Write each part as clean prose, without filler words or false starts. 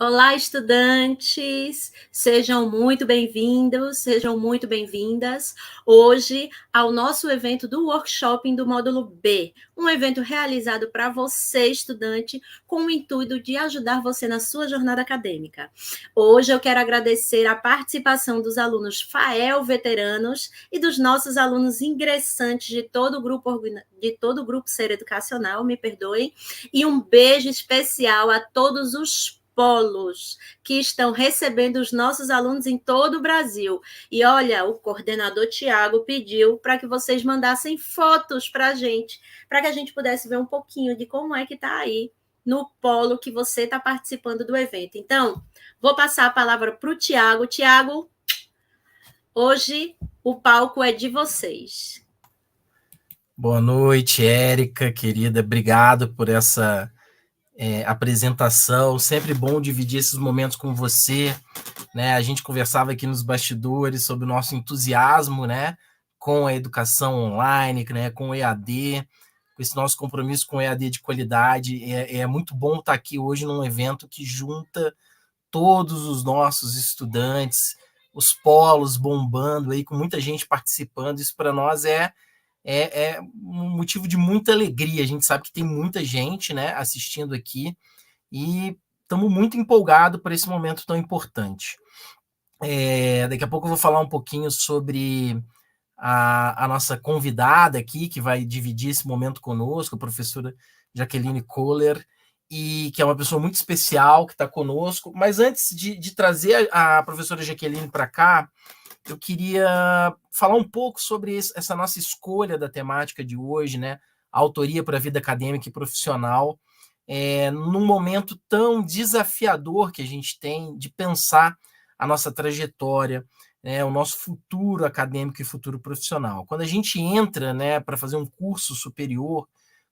Olá, estudantes! Sejam muito bem-vindos, sejam muito bem-vindas hoje ao nosso evento do workshop do módulo B, um evento realizado para você, estudante, com o intuito de ajudar você na sua jornada acadêmica. Hoje eu quero agradecer a participação dos alunos FAEL veteranos e dos nossos alunos ingressantes de todo o grupo Ser Educacional, me perdoem, e um beijo especial a todos os polos que estão recebendo os nossos alunos em todo o Brasil. E olha, o coordenador Tiago pediu para que vocês mandassem fotos para a gente, para que a gente pudesse ver um pouquinho de como é que está aí no polo que você está participando do evento. Então, vou passar a palavra para o Tiago. Tiago, hoje o palco é de vocês. Boa noite, Érica, querida. Obrigado por essa apresentação. Sempre bom dividir esses momentos com você. Né? A gente conversava aqui nos bastidores sobre o nosso entusiasmo, né, com a educação online, né, com o EAD, com esse nosso compromisso com o EAD de qualidade. É muito bom estar aqui hoje num evento que junta todos os nossos estudantes, os polos bombando aí, com muita gente participando. Isso para nós é um motivo de muita alegria. A gente sabe que tem muita gente, né, assistindo aqui e estamos muito empolgados por esse momento tão importante. Daqui a pouco eu vou falar um pouquinho sobre a nossa convidada aqui, que vai dividir esse momento conosco, a professora Jaqueline Kohler, e que é uma pessoa muito especial que está conosco. Mas antes de trazer a professora Jaqueline para cá, eu queria falar um pouco sobre essa nossa escolha da temática de hoje, né? A autoria para a vida acadêmica e profissional, num momento tão desafiador que a gente tem de pensar a nossa trajetória, né, o nosso futuro acadêmico e futuro profissional. Quando a gente entra, né, para fazer um curso superior,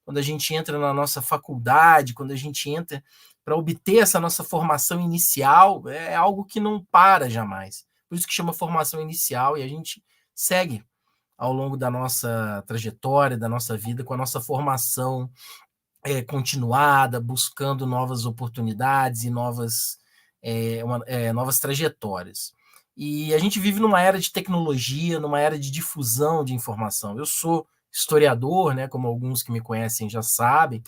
quando a gente entra na nossa faculdade, quando a gente entra para obter essa nossa formação inicial, é algo que não para jamais. Por isso que chama formação inicial, e a gente segue ao longo da nossa trajetória, da nossa vida, com a nossa formação continuada, buscando novas oportunidades e novas trajetórias. E a gente vive numa era de tecnologia, numa era de difusão de informação. Eu sou historiador, né, como alguns que me conhecem já sabem,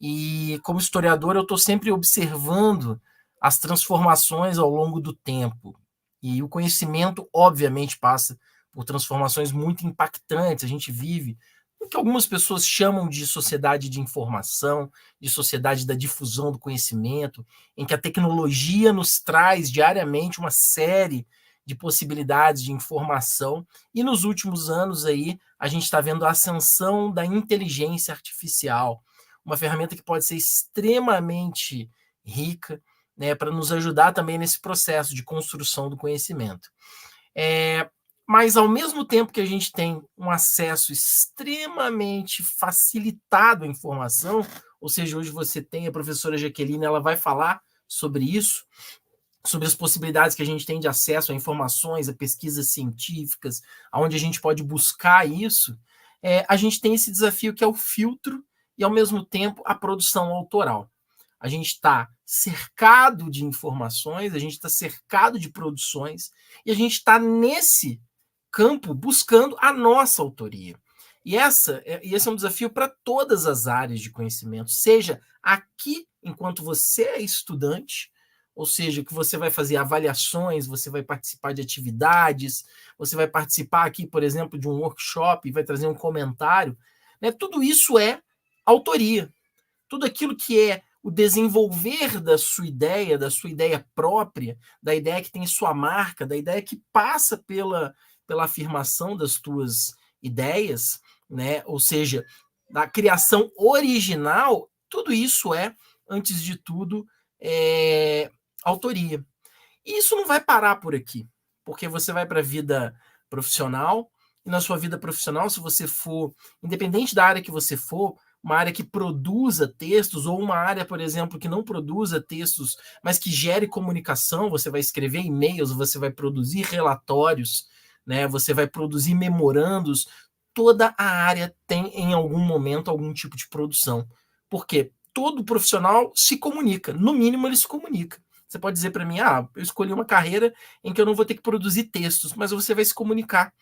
e como historiador eu estou sempre observando as transformações ao longo do tempo. E o conhecimento, obviamente, passa por transformações muito impactantes. A gente vive o que algumas pessoas chamam de sociedade de informação, de sociedade da difusão do conhecimento, em que a tecnologia nos traz diariamente uma série de possibilidades de informação, e nos últimos anos aí a gente está vendo a ascensão da inteligência artificial, uma ferramenta que pode ser extremamente rica, né, para nos ajudar também nesse processo de construção do conhecimento. Mas, ao mesmo tempo que a gente tem um acesso extremamente facilitado à informação, ou seja, hoje você tem a professora Jaqueline, ela vai falar sobre isso, sobre as possibilidades que a gente tem de acesso a informações, a pesquisas científicas, aonde a gente pode buscar isso, a gente tem esse desafio que é o filtro e, ao mesmo tempo, a produção autoral. A gente está cercado de informações, a gente está cercado de produções, e a gente está nesse campo buscando a nossa autoria. E esse é um desafio para todas as áreas de conhecimento, seja aqui, enquanto você é estudante, ou seja, que você vai fazer avaliações, você vai participar de atividades, você vai participar aqui, por exemplo, de um workshop, vai trazer um comentário, né? Tudo isso é autoria. Tudo aquilo que é o desenvolver da sua ideia própria, da ideia que tem sua marca, da ideia que passa pela afirmação das tuas ideias, né? Ou seja, da criação original, tudo isso é, antes de tudo, autoria. E isso não vai parar por aqui, porque você vai para a vida profissional, e na sua vida profissional, se você for, independente da área que você for, uma área que produza textos, ou uma área, por exemplo, que não produza textos, mas que gere comunicação, você vai escrever e-mails, você vai produzir relatórios, né? Você vai produzir memorandos, toda a área tem, em algum momento, algum tipo de produção. Por quê? Todo profissional se comunica, no mínimo ele se comunica. Você pode dizer para mim, eu escolhi uma carreira em que eu não vou ter que produzir textos, mas você vai se comunicar.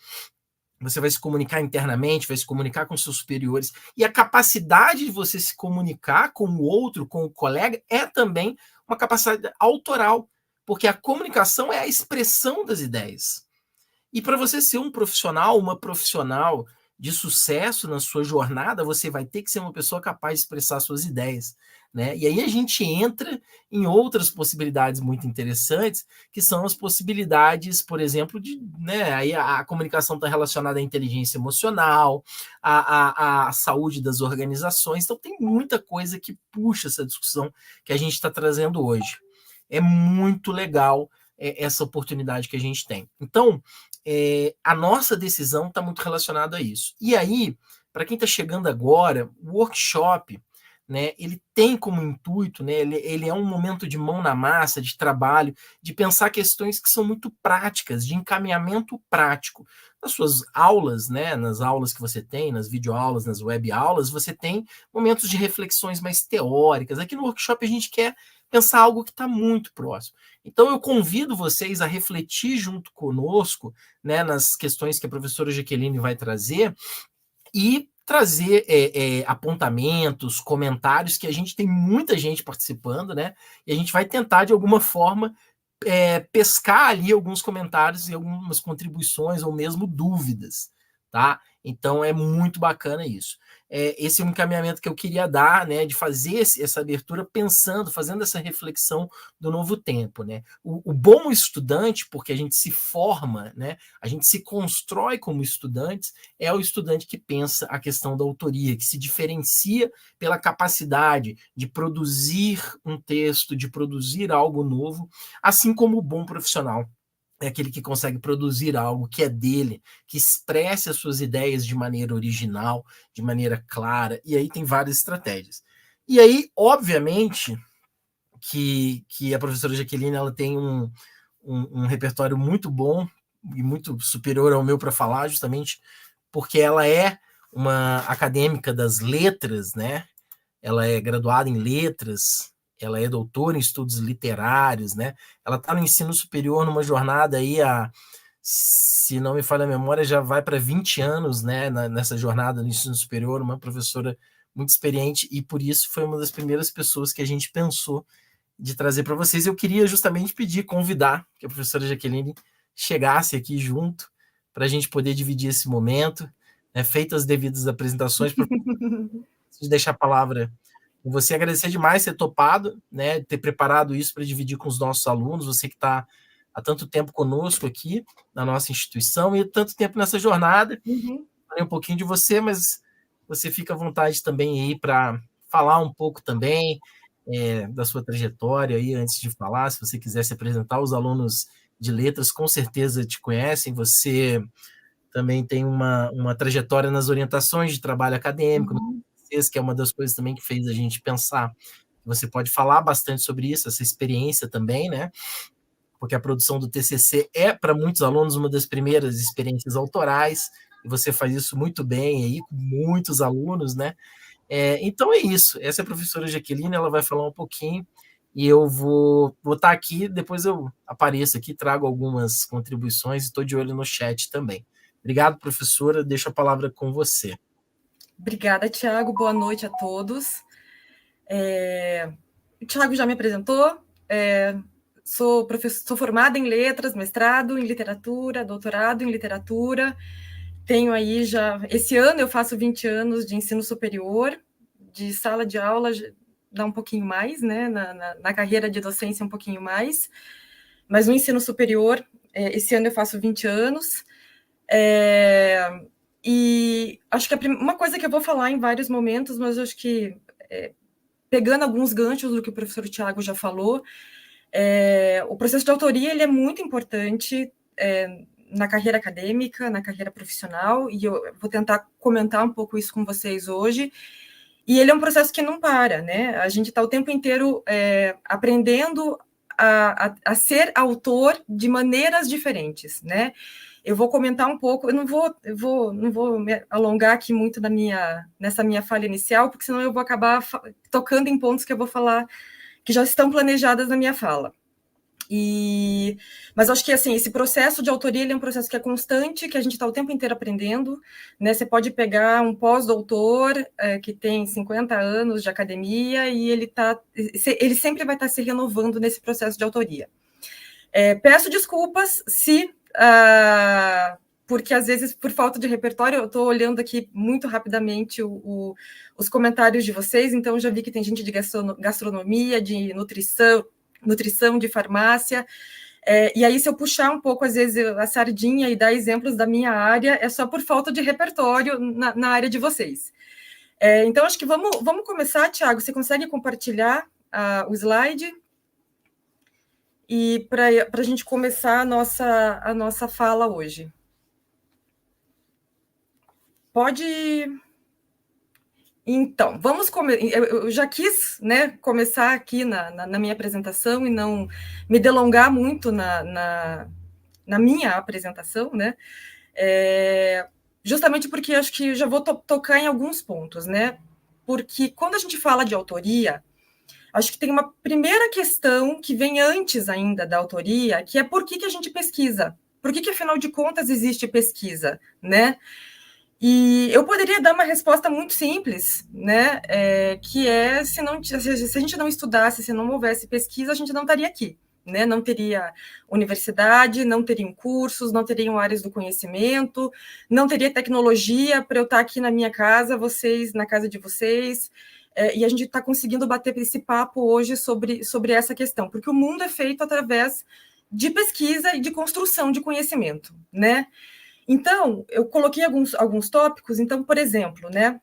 Você vai se comunicar internamente, vai se comunicar com seus superiores. E a capacidade de você se comunicar com o outro, com o colega, é também uma capacidade autoral, porque a comunicação é a expressão das ideias. E para você ser um profissional, uma profissional de sucesso na sua jornada, você vai ter que ser uma pessoa capaz de expressar suas ideias, né? E aí a gente entra em outras possibilidades muito interessantes, que são as possibilidades, por exemplo, de, né, aí a comunicação está relacionada à inteligência emocional, à saúde das organizações. Então tem muita coisa que puxa essa discussão que a gente está trazendo hoje. É muito legal essa oportunidade que a gente tem. Então, a nossa decisão está muito relacionada a isso. E aí, para quem está chegando agora, o workshop, né, ele tem como intuito, né, ele é um momento de mão na massa, de trabalho, de pensar questões que são muito práticas, de encaminhamento prático. Nas suas aulas, né, nas aulas que você tem, nas videoaulas, nas web aulas, você tem momentos de reflexões mais teóricas. Aqui no workshop a gente quer pensar algo que está muito próximo. Então eu convido vocês a refletir junto conosco, né, nas questões que a professora Jaqueline vai trazer e trazer apontamentos, comentários, que a gente tem muita gente participando, né? E a gente vai tentar, de alguma forma, pescar ali alguns comentários e algumas contribuições ou mesmo dúvidas, tá? Então é muito bacana isso. Esse é um encaminhamento que eu queria dar, né, de fazer essa abertura pensando, fazendo essa reflexão do novo tempo, né? O bom estudante, porque a gente se forma, né, a gente se constrói como estudantes, é o estudante que pensa a questão da autoria, que se diferencia pela capacidade de produzir um texto, de produzir algo novo, assim como o bom profissional é aquele que consegue produzir algo que é dele, que expresse as suas ideias de maneira original, de maneira clara, e aí tem várias estratégias. E aí, obviamente, que a professora Jaqueline ela tem um repertório muito bom e muito superior ao meu para falar, justamente porque ela é uma acadêmica das letras, né? Ela é graduada em letras, ela é doutora em estudos literários, né? Ela está no ensino superior numa jornada aí se não me falha a memória, já vai para 20 anos, né, nessa jornada no ensino superior, uma professora muito experiente, e por isso foi uma das primeiras pessoas que a gente pensou de trazer para vocês. Eu queria justamente convidar que a professora Jaqueline chegasse aqui junto, para a gente poder dividir esse momento, né, feitas as devidas apresentações, para deixar a palavra com você, agradecer demais ter topado, né, ter preparado isso para dividir com os nossos alunos, você que está há tanto tempo conosco aqui na nossa instituição e tanto tempo nessa jornada. Falei um pouquinho de você, mas você fica à vontade também aí para falar um pouco também da sua trajetória aí antes de falar, se você quiser se apresentar. Os alunos de letras com certeza te conhecem, você também tem uma trajetória nas orientações de trabalho acadêmico, que é uma das coisas também que fez a gente pensar. Você pode falar bastante sobre isso, essa experiência também, né? Porque a produção do TCC é, para muitos alunos, uma das primeiras experiências autorais, e você faz isso muito bem aí, com muitos alunos, né? Então é isso. Essa é a professora Jaqueline, ela vai falar um pouquinho, e eu vou estar aqui, depois eu apareço aqui, trago algumas contribuições, e estou de olho no chat também. Obrigado, professora, deixo a palavra com você. Obrigada, Tiago. Boa noite a todos. O Tiago já me apresentou. Sou formada em letras, mestrado em literatura, doutorado em literatura. Tenho aí já... Esse ano eu faço 20 anos de ensino superior, de sala de aula, dá um pouquinho mais, né? Na carreira de docência, um pouquinho mais. Mas no ensino superior, esse ano eu faço 20 anos. E acho que uma coisa que eu vou falar em vários momentos, mas acho que pegando alguns ganchos do que o professor Tiago já falou, o processo de autoria ele é muito importante na carreira acadêmica, na carreira profissional, e eu vou tentar comentar um pouco isso com vocês hoje. E ele é um processo que não para, né? A gente está o tempo inteiro aprendendo a ser autor de maneiras diferentes, né? Eu vou comentar um pouco, eu não vou me alongar aqui muito nessa minha fala inicial, porque senão eu vou acabar tocando em pontos que eu vou falar, que já estão planejadas na minha fala. Mas acho que assim, esse processo de autoria ele é um processo que é constante, que a gente está o tempo inteiro aprendendo, né? Você pode pegar um pós-doutor que tem 50 anos de academia e ele sempre vai estar se renovando nesse processo de autoria. Peço desculpas se porque às vezes, por falta de repertório, eu estou olhando aqui muito rapidamente os comentários de vocês, então já vi que tem gente de gastronomia, de nutrição, de farmácia, e aí se eu puxar um pouco, às vezes, a sardinha e dar exemplos da minha área, é só por falta de repertório na área de vocês. Então, acho que vamos começar, Tiago, você consegue compartilhar o slide? E para a gente começar a nossa fala hoje. Pode... Então, vamos começar. Eu já quis, né, começar aqui na minha apresentação e não me delongar muito na minha apresentação, né? Justamente porque acho que já vou tocar em alguns pontos, né? Porque quando a gente fala de autoria, acho que tem uma primeira questão que vem antes ainda da autoria, que é por que a gente pesquisa? Por que afinal de contas, existe pesquisa, né? E eu poderia dar uma resposta muito simples, né? Que é se a gente não estudasse, se não houvesse pesquisa, a gente não estaria aqui, né? Não teria universidade, não teriam cursos, não teriam áreas do conhecimento, não teria tecnologia para eu estar aqui na minha casa, vocês na casa de vocês, e a gente está conseguindo bater esse papo hoje sobre essa questão, porque o mundo é feito através de pesquisa e de construção de conhecimento, né? Então, eu coloquei alguns tópicos. Então, por exemplo, né,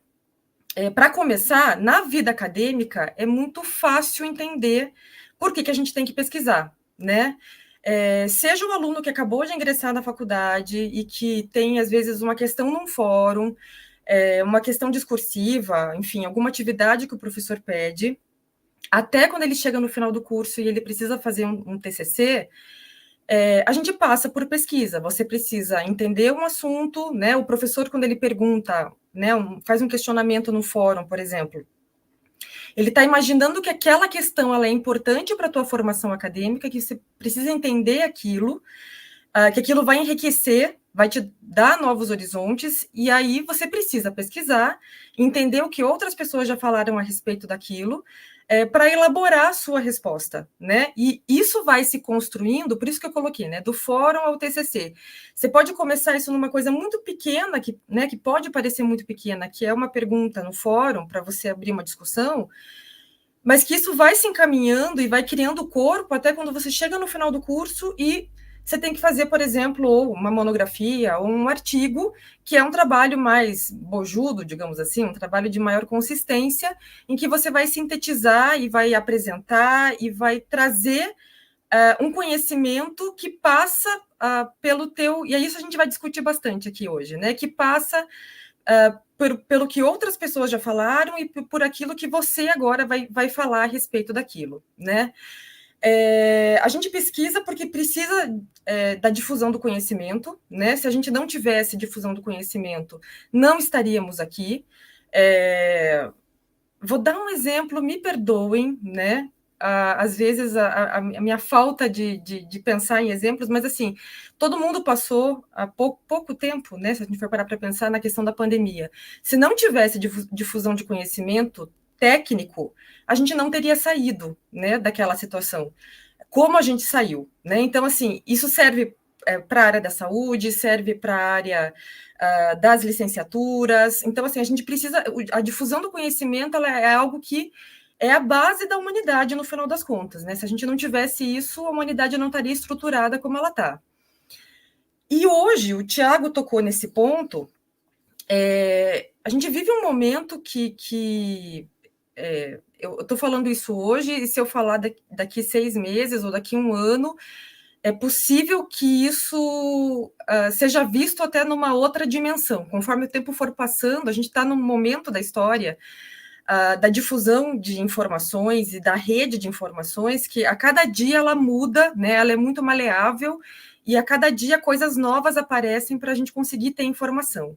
para começar, na vida acadêmica, é muito fácil entender por que a gente tem que pesquisar, né? Seja o aluno que acabou de ingressar na faculdade e que tem, às vezes, uma questão num fórum, uma questão discursiva, enfim, alguma atividade que o professor pede, até quando ele chega no final do curso e ele precisa fazer um TCC, a gente passa por pesquisa. Você precisa entender um assunto, né? O professor, quando ele pergunta, né, faz um questionamento no fórum, por exemplo, ele está imaginando que aquela questão ela é importante para a tua formação acadêmica, que você precisa entender aquilo, que aquilo vai enriquecer, vai te dar novos horizontes, e aí você precisa pesquisar, entender o que outras pessoas já falaram a respeito daquilo, para elaborar a sua resposta, né? E isso vai se construindo, por isso que eu coloquei, né? Do fórum ao TCC. Você pode começar isso numa coisa muito pequena, que pode parecer muito pequena, que é uma pergunta no fórum para você abrir uma discussão, mas que isso vai se encaminhando e vai criando corpo até quando você chega no final do curso e você tem que fazer, por exemplo, ou uma monografia ou um artigo, que é um trabalho mais bojudo, digamos assim, um trabalho de maior consistência, em que você vai sintetizar e vai apresentar e vai trazer um conhecimento que passa pelo teu... E é isso a gente vai discutir bastante aqui hoje, né? Que passa pelo que outras pessoas já falaram e por aquilo que você agora vai falar a respeito daquilo, né? A gente pesquisa porque precisa da difusão do conhecimento, né? Se a gente não tivesse difusão do conhecimento, não estaríamos aqui. Vou dar um exemplo, me perdoem, né? Às vezes a minha falta de pensar em exemplos, mas assim, todo mundo passou há pouco tempo, né? Se a gente for parar para pensar na questão da pandemia. Se não tivesse difusão de conhecimento técnico, a gente não teria saído, né, daquela situação. Como a gente saiu, né? Então, assim, isso serve para a área da saúde, serve para a área das licenciaturas. Então, assim, a gente precisa... A difusão do conhecimento ela é algo que é a base da humanidade, no final das contas, né? Se a gente não tivesse isso, a humanidade não estaria estruturada como ela está. E hoje, o Tiago tocou nesse ponto, a gente vive um momento que eu estou falando isso hoje, e se eu falar daqui 6 meses ou daqui 1 ano, é possível que isso seja visto até numa outra dimensão. Conforme o tempo for passando, a gente está num momento da história da difusão de informações e da rede de informações que a cada dia ela muda, né? Ela é muito maleável e a cada dia coisas novas aparecem para a gente conseguir ter informação.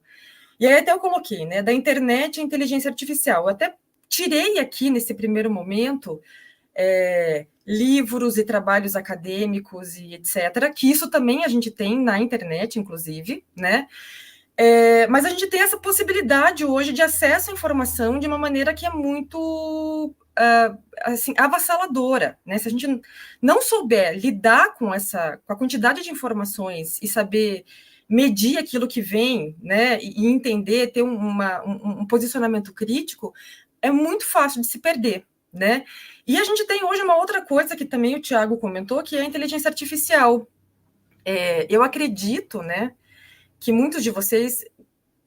E aí até eu coloquei, né, da internet à inteligência artificial. Eu até tirei aqui nesse primeiro momento livros e trabalhos acadêmicos e etc., que isso também a gente tem na internet, inclusive, né? Mas a gente tem essa possibilidade hoje de acesso à informação de uma maneira que é muito assim, avassaladora, né? Se a gente não souber lidar com a quantidade de informações e saber medir aquilo que vem, né, e entender, ter um posicionamento crítico, é muito fácil de se perder, né? E a gente tem hoje uma outra coisa que também o Tiago comentou, que é a inteligência artificial. Eu acredito, né, que muitos de vocês,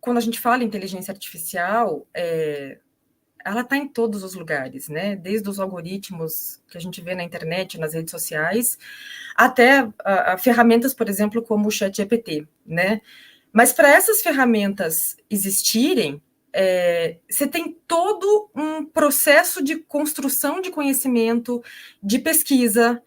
quando a gente fala em inteligência artificial, ela está em todos os lugares, né? Desde os algoritmos que a gente vê na internet, nas redes sociais, até ferramentas, por exemplo, como o ChatGPT, né? Mas para essas ferramentas existirem, você tem todo um processo de construção de conhecimento, de pesquisa,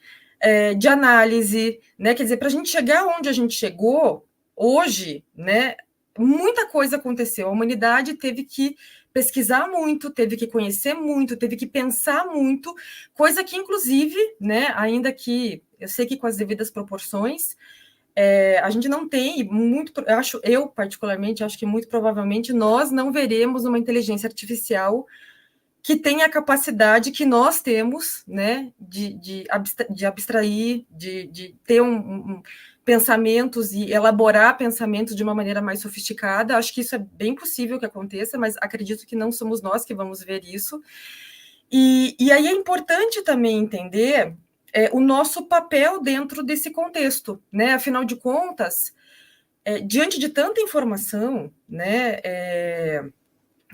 de análise, né? Quer dizer, para a gente chegar onde a gente chegou hoje, né? Muita coisa aconteceu. A humanidade teve que pesquisar muito, teve que conhecer muito, teve que pensar muito, coisa que, inclusive, né? Ainda que eu sei que com as devidas proporções, a gente não tem muito, eu particularmente acho que muito provavelmente nós não veremos uma inteligência artificial que tenha a capacidade que nós temos, né, de abstrair, de ter pensamentos e elaborar pensamentos de uma maneira mais sofisticada. Acho que isso é bem possível que aconteça, mas acredito que não somos nós que vamos ver isso. E aí é importante também entender o nosso papel dentro desse contexto, né? Afinal de contas, diante de tanta informação, né?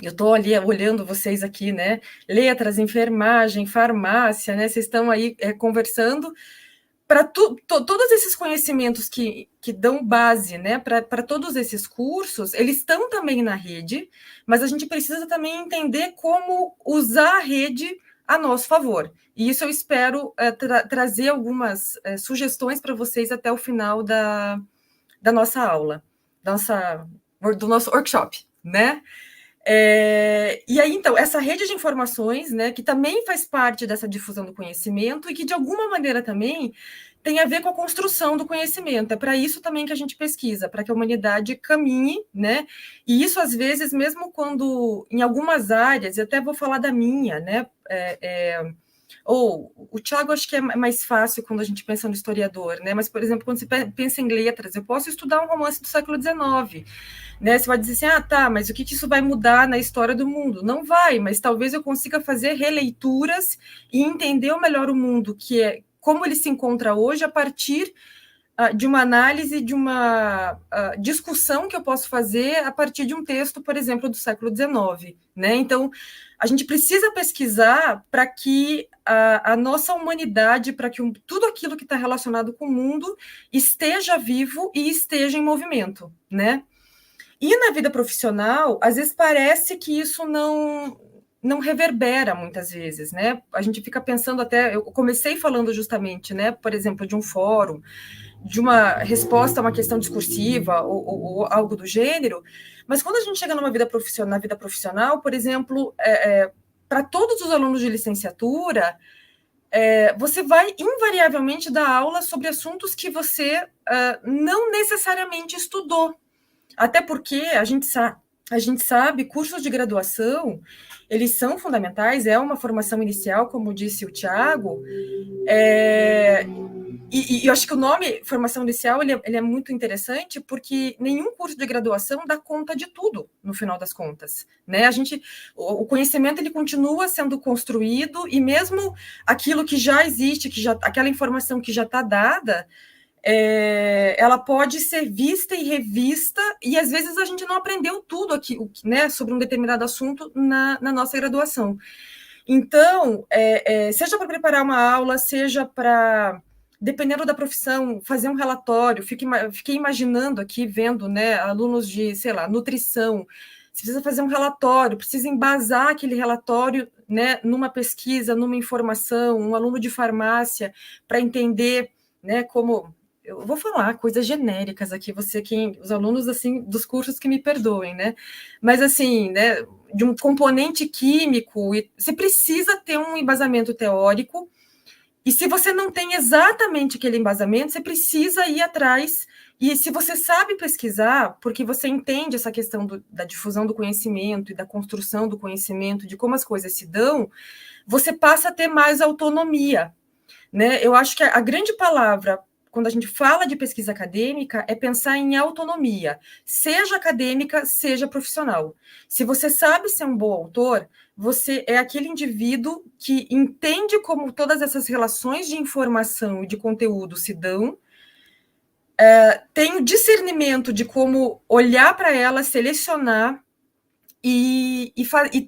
Eu estou ali olhando vocês aqui, né? Letras, enfermagem, farmácia, né? Vocês estão aí conversando para todos esses conhecimentos que dão base, né? Para todos esses cursos, eles estão também na rede, mas a gente precisa também entender como usar a rede a nosso favor. E isso eu espero trazer algumas sugestões para vocês até o final da nossa aula, do nosso workshop, né? E aí, então, essa rede de informações, né, que também faz parte dessa difusão do conhecimento e que, de alguma maneira, também tem a ver com a construção do conhecimento. É para isso também que a gente pesquisa, para que a humanidade caminhe, né? E isso, às vezes, mesmo quando, em algumas áreas, e até vou falar da minha, né? Ou o Tiago, acho que é mais fácil quando a gente pensa no historiador, né? Mas, por exemplo, quando você pensa em letras, eu posso estudar um romance do século XIX, né? Você vai dizer assim, tá, mas o que isso vai mudar na história do mundo? Não vai, mas talvez eu consiga fazer releituras e entender melhor o mundo, que é como ele se encontra hoje a partir de uma análise, de uma discussão que eu posso fazer a partir de um texto, por exemplo, do século XIX, né? Então, a gente precisa pesquisar para que a nossa humanidade, para que tudo aquilo que está relacionado com o mundo esteja vivo e esteja em movimento, né? E na vida profissional, às vezes parece que isso não reverbera muitas vezes, né? A gente fica pensando até, eu comecei falando justamente, né, por exemplo, de um fórum, de uma resposta a uma questão discursiva ou algo do gênero, mas quando a gente chega na vida profissional, por exemplo, para todos os alunos de licenciatura, você vai invariavelmente dar aula sobre assuntos que você não necessariamente estudou. Até porque a gente sabe, cursos de graduação, eles são fundamentais, é uma formação inicial, como disse o Tiago, e eu acho que o nome formação inicial ele é muito interessante, porque nenhum curso de graduação dá conta de tudo, no final das contas, né? O conhecimento ele continua sendo construído, e mesmo aquilo que já existe, aquela informação que já está dada, ela pode ser vista e revista, e às vezes a gente não aprendeu tudo aqui, né, sobre um determinado assunto na nossa graduação. Então, seja para preparar uma aula, seja para, dependendo da profissão, fazer um relatório, fiquei imaginando aqui, vendo, né, alunos de, sei lá, nutrição, você precisa fazer um relatório, precisa embasar aquele relatório, né, numa pesquisa, numa informação, um aluno de farmácia, para entender, né, como... Eu vou falar coisas genéricas aqui, os alunos assim dos cursos que me perdoem, né? Mas assim, né, de um componente químico, você precisa ter um embasamento teórico E se você não tem exatamente aquele embasamento, você precisa ir atrás. E se você sabe pesquisar, porque você entende essa questão da difusão do conhecimento e da construção do conhecimento, de como as coisas se dão, você passa a ter mais autonomia, né? Eu acho que a grande palavra, quando a gente fala de pesquisa acadêmica, é pensar em autonomia, seja acadêmica, seja profissional. Se você sabe ser um bom autor, você é aquele indivíduo que entende como todas essas relações de informação e de conteúdo se dão, tem o discernimento de como olhar para ela, selecionar e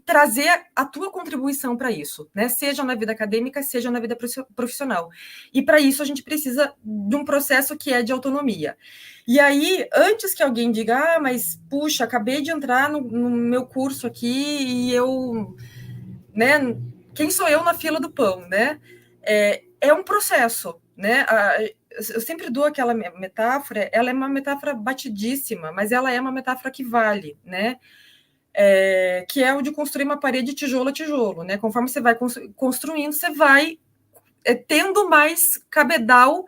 trazer a tua contribuição para isso, né? Seja na vida acadêmica, seja na vida profissional. E para isso a gente precisa de um processo que é de autonomia. E aí, antes que alguém diga, mas puxa, acabei de entrar no meu curso aqui e eu, né? Quem sou eu na fila do pão, né? É um processo, né? Eu sempre dou aquela metáfora, ela é uma metáfora batidíssima, mas ela é uma metáfora que vale, né? Que é o de construir uma parede tijolo a tijolo, né? Conforme você vai construindo, você vai tendo mais cabedal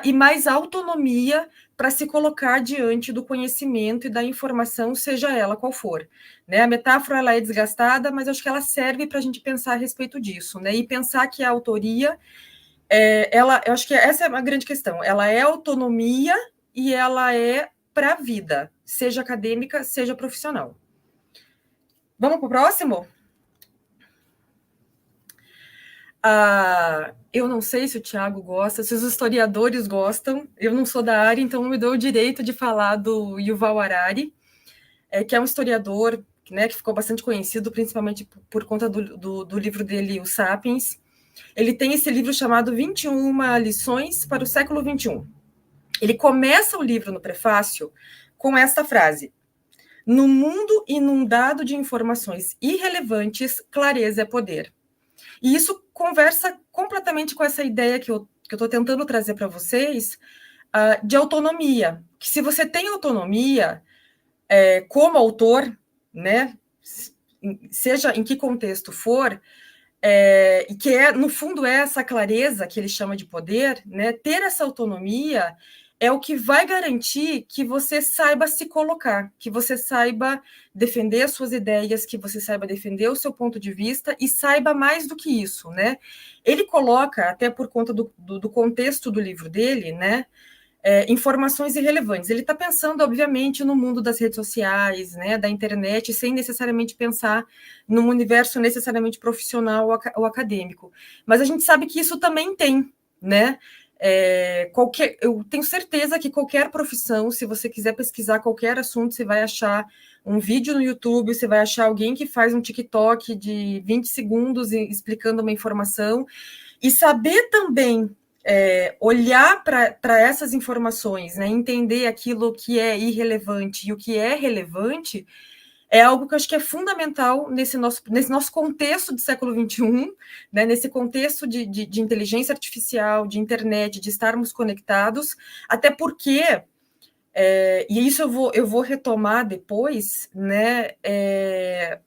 e mais autonomia para se colocar diante do conhecimento e da informação, seja ela qual for, né? A metáfora ela é desgastada, mas acho que ela serve para a gente pensar a respeito disso, né? E pensar que a autoria, eu acho que essa é uma grande questão. Ela é autonomia e ela é para a vida, seja acadêmica, seja profissional. Vamos para o próximo? Eu não sei se o Tiago gosta, se os historiadores gostam. Eu não sou da área, então não me dou o direito de falar do Yuval Harari, que é um historiador, né, que ficou bastante conhecido, principalmente por conta do livro dele, O Sapiens. Ele tem esse livro chamado 21 Lições para o Século XXI. Ele começa o livro no prefácio com esta frase: no mundo inundado de informações irrelevantes, clareza é poder. E isso conversa completamente com essa ideia que eu estou tentando trazer para vocês, de autonomia. Que se você tem autonomia como autor, né, seja em que contexto for, e que no fundo é essa clareza que ele chama de poder, né, ter essa autonomia é o que vai garantir que você saiba se colocar, que você saiba defender as suas ideias, que você saiba defender o seu ponto de vista e saiba mais do que isso, né? Ele coloca, até por conta do contexto do livro dele, né, informações irrelevantes. Ele está pensando, obviamente, no mundo das redes sociais, né, da internet, sem necessariamente pensar num universo necessariamente profissional ou acadêmico. Mas a gente sabe que isso também tem, né? Eu tenho certeza que qualquer profissão, se você quiser pesquisar qualquer assunto, você vai achar um vídeo no YouTube, você vai achar alguém que faz um TikTok de 20 segundos explicando uma informação, e saber também olhar para essas informações, né, entender aquilo que é irrelevante e o que é relevante, é algo que eu acho que é fundamental nesse nosso contexto de século XXI, né, nesse contexto de inteligência artificial, de internet, de estarmos conectados, até porque, e isso eu vou retomar depois, né,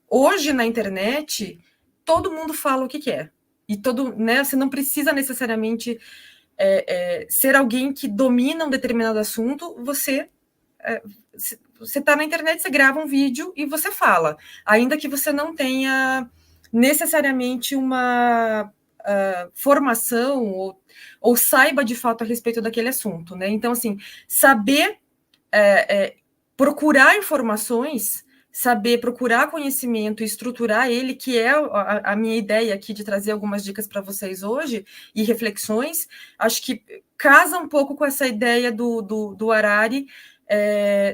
hoje na internet, todo mundo fala o que quer, e né, você não precisa necessariamente ser alguém que domina um determinado assunto, você está na internet, você grava um vídeo e você fala, ainda que você não tenha necessariamente uma formação ou saiba de fato a respeito daquele assunto, né? Então, assim, saber procurar informações, saber procurar conhecimento e estruturar ele, que é a minha ideia aqui de trazer algumas dicas para vocês hoje e reflexões, acho que casa um pouco com essa ideia do Harari,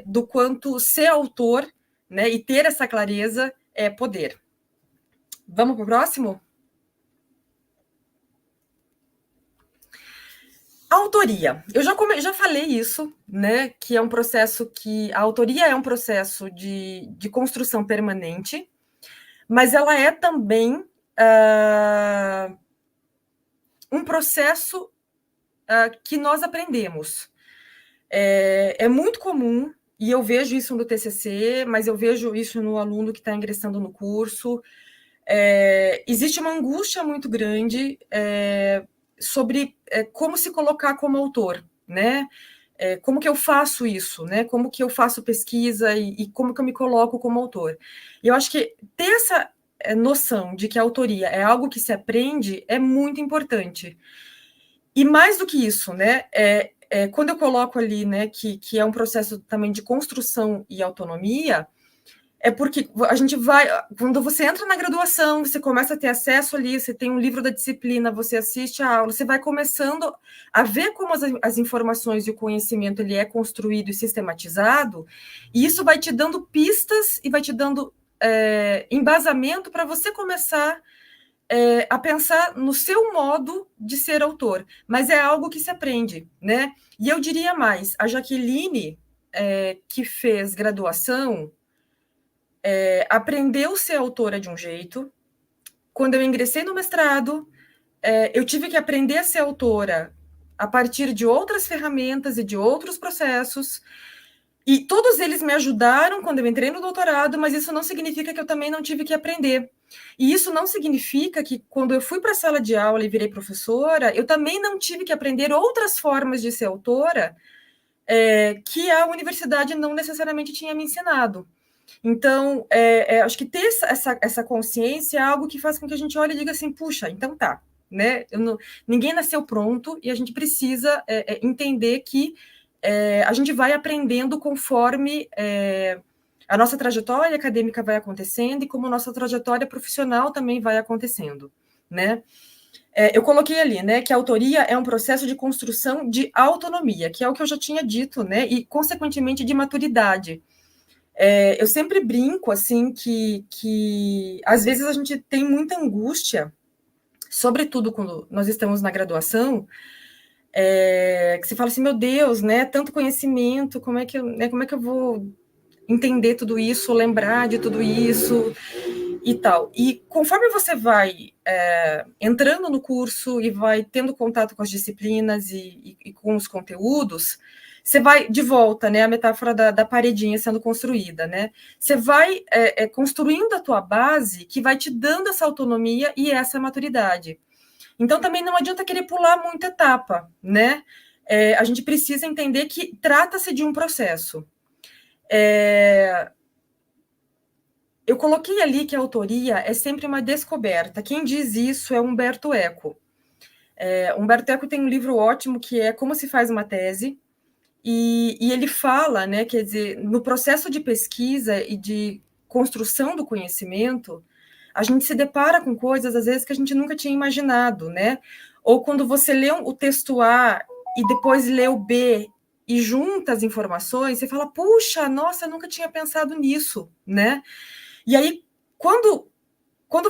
do quanto ser autor, né, e ter essa clareza é poder. Vamos para o próximo? A autoria. Eu já falei isso, né, que é um processo que... A autoria é um processo de construção permanente, mas ela é também um processo que nós aprendemos. É muito comum, e eu vejo isso no TCC, mas eu vejo isso no aluno que está ingressando no curso. Existe uma angústia muito grande sobre como se colocar como autor, né? Como que eu faço isso, né? Como que eu faço pesquisa e como que eu me coloco como autor. E eu acho que ter essa noção de que a autoria é algo que se aprende é muito importante. E mais do que isso, né? Quando eu coloco ali, né, que é um processo também de construção e autonomia, é porque a gente vai, quando você entra na graduação, você começa a ter acesso ali, você tem um livro da disciplina, você assiste a aula, você vai começando a ver como as informações e o conhecimento ele é construído e sistematizado, e isso vai te dando pistas e vai te dando embasamento para você começar a pensar no seu modo de ser autor. Mas é algo que se aprende, né? E eu diria mais, a Jaqueline, que fez graduação, aprendeu a ser autora de um jeito. Quando eu ingressei no mestrado, eu tive que aprender a ser autora a partir de outras ferramentas e de outros processos, e todos eles me ajudaram quando eu entrei no doutorado, mas isso não significa que eu também não tive que aprender. E isso não significa que quando eu fui para a sala de aula e virei professora, eu também não tive que aprender outras formas de ser autora que a universidade não necessariamente tinha me ensinado. Então, acho que ter essa consciência é algo que faz com que a gente olhe e diga assim, puxa, então tá, né? Ninguém nasceu pronto e a gente precisa entender que a gente vai aprendendo conforme a nossa trajetória acadêmica vai acontecendo e como a nossa trajetória profissional também vai acontecendo, né? Eu coloquei ali, né, que a autoria é um processo de construção de autonomia, que é o que eu já tinha dito, né, e, consequentemente, de maturidade. Eu sempre brinco, assim, que às vezes a gente tem muita angústia, sobretudo quando nós estamos na graduação, que você fala assim, meu Deus, né, tanto conhecimento, como é que eu vou entender tudo isso, lembrar de tudo isso e tal. E conforme você vai entrando no curso e vai tendo contato com as disciplinas e com os conteúdos, você vai de volta, né, a metáfora da paredinha sendo construída, né? Você vai construindo a tua base que vai te dando essa autonomia e essa maturidade. Então, também não adianta querer pular muita etapa, né? A gente precisa entender que trata-se de um processo. Eu coloquei ali que a autoria é sempre uma descoberta. Quem diz isso é Umberto Eco. Umberto Eco tem um livro ótimo que é Como se faz uma tese, e ele fala, né, quer dizer, no processo de pesquisa e de construção do conhecimento, a gente se depara com coisas, às vezes, que a gente nunca tinha imaginado, né? Ou quando você lê o texto A e depois lê o B e junta as informações, você fala, puxa, nossa, eu nunca tinha pensado nisso, né? E aí, quando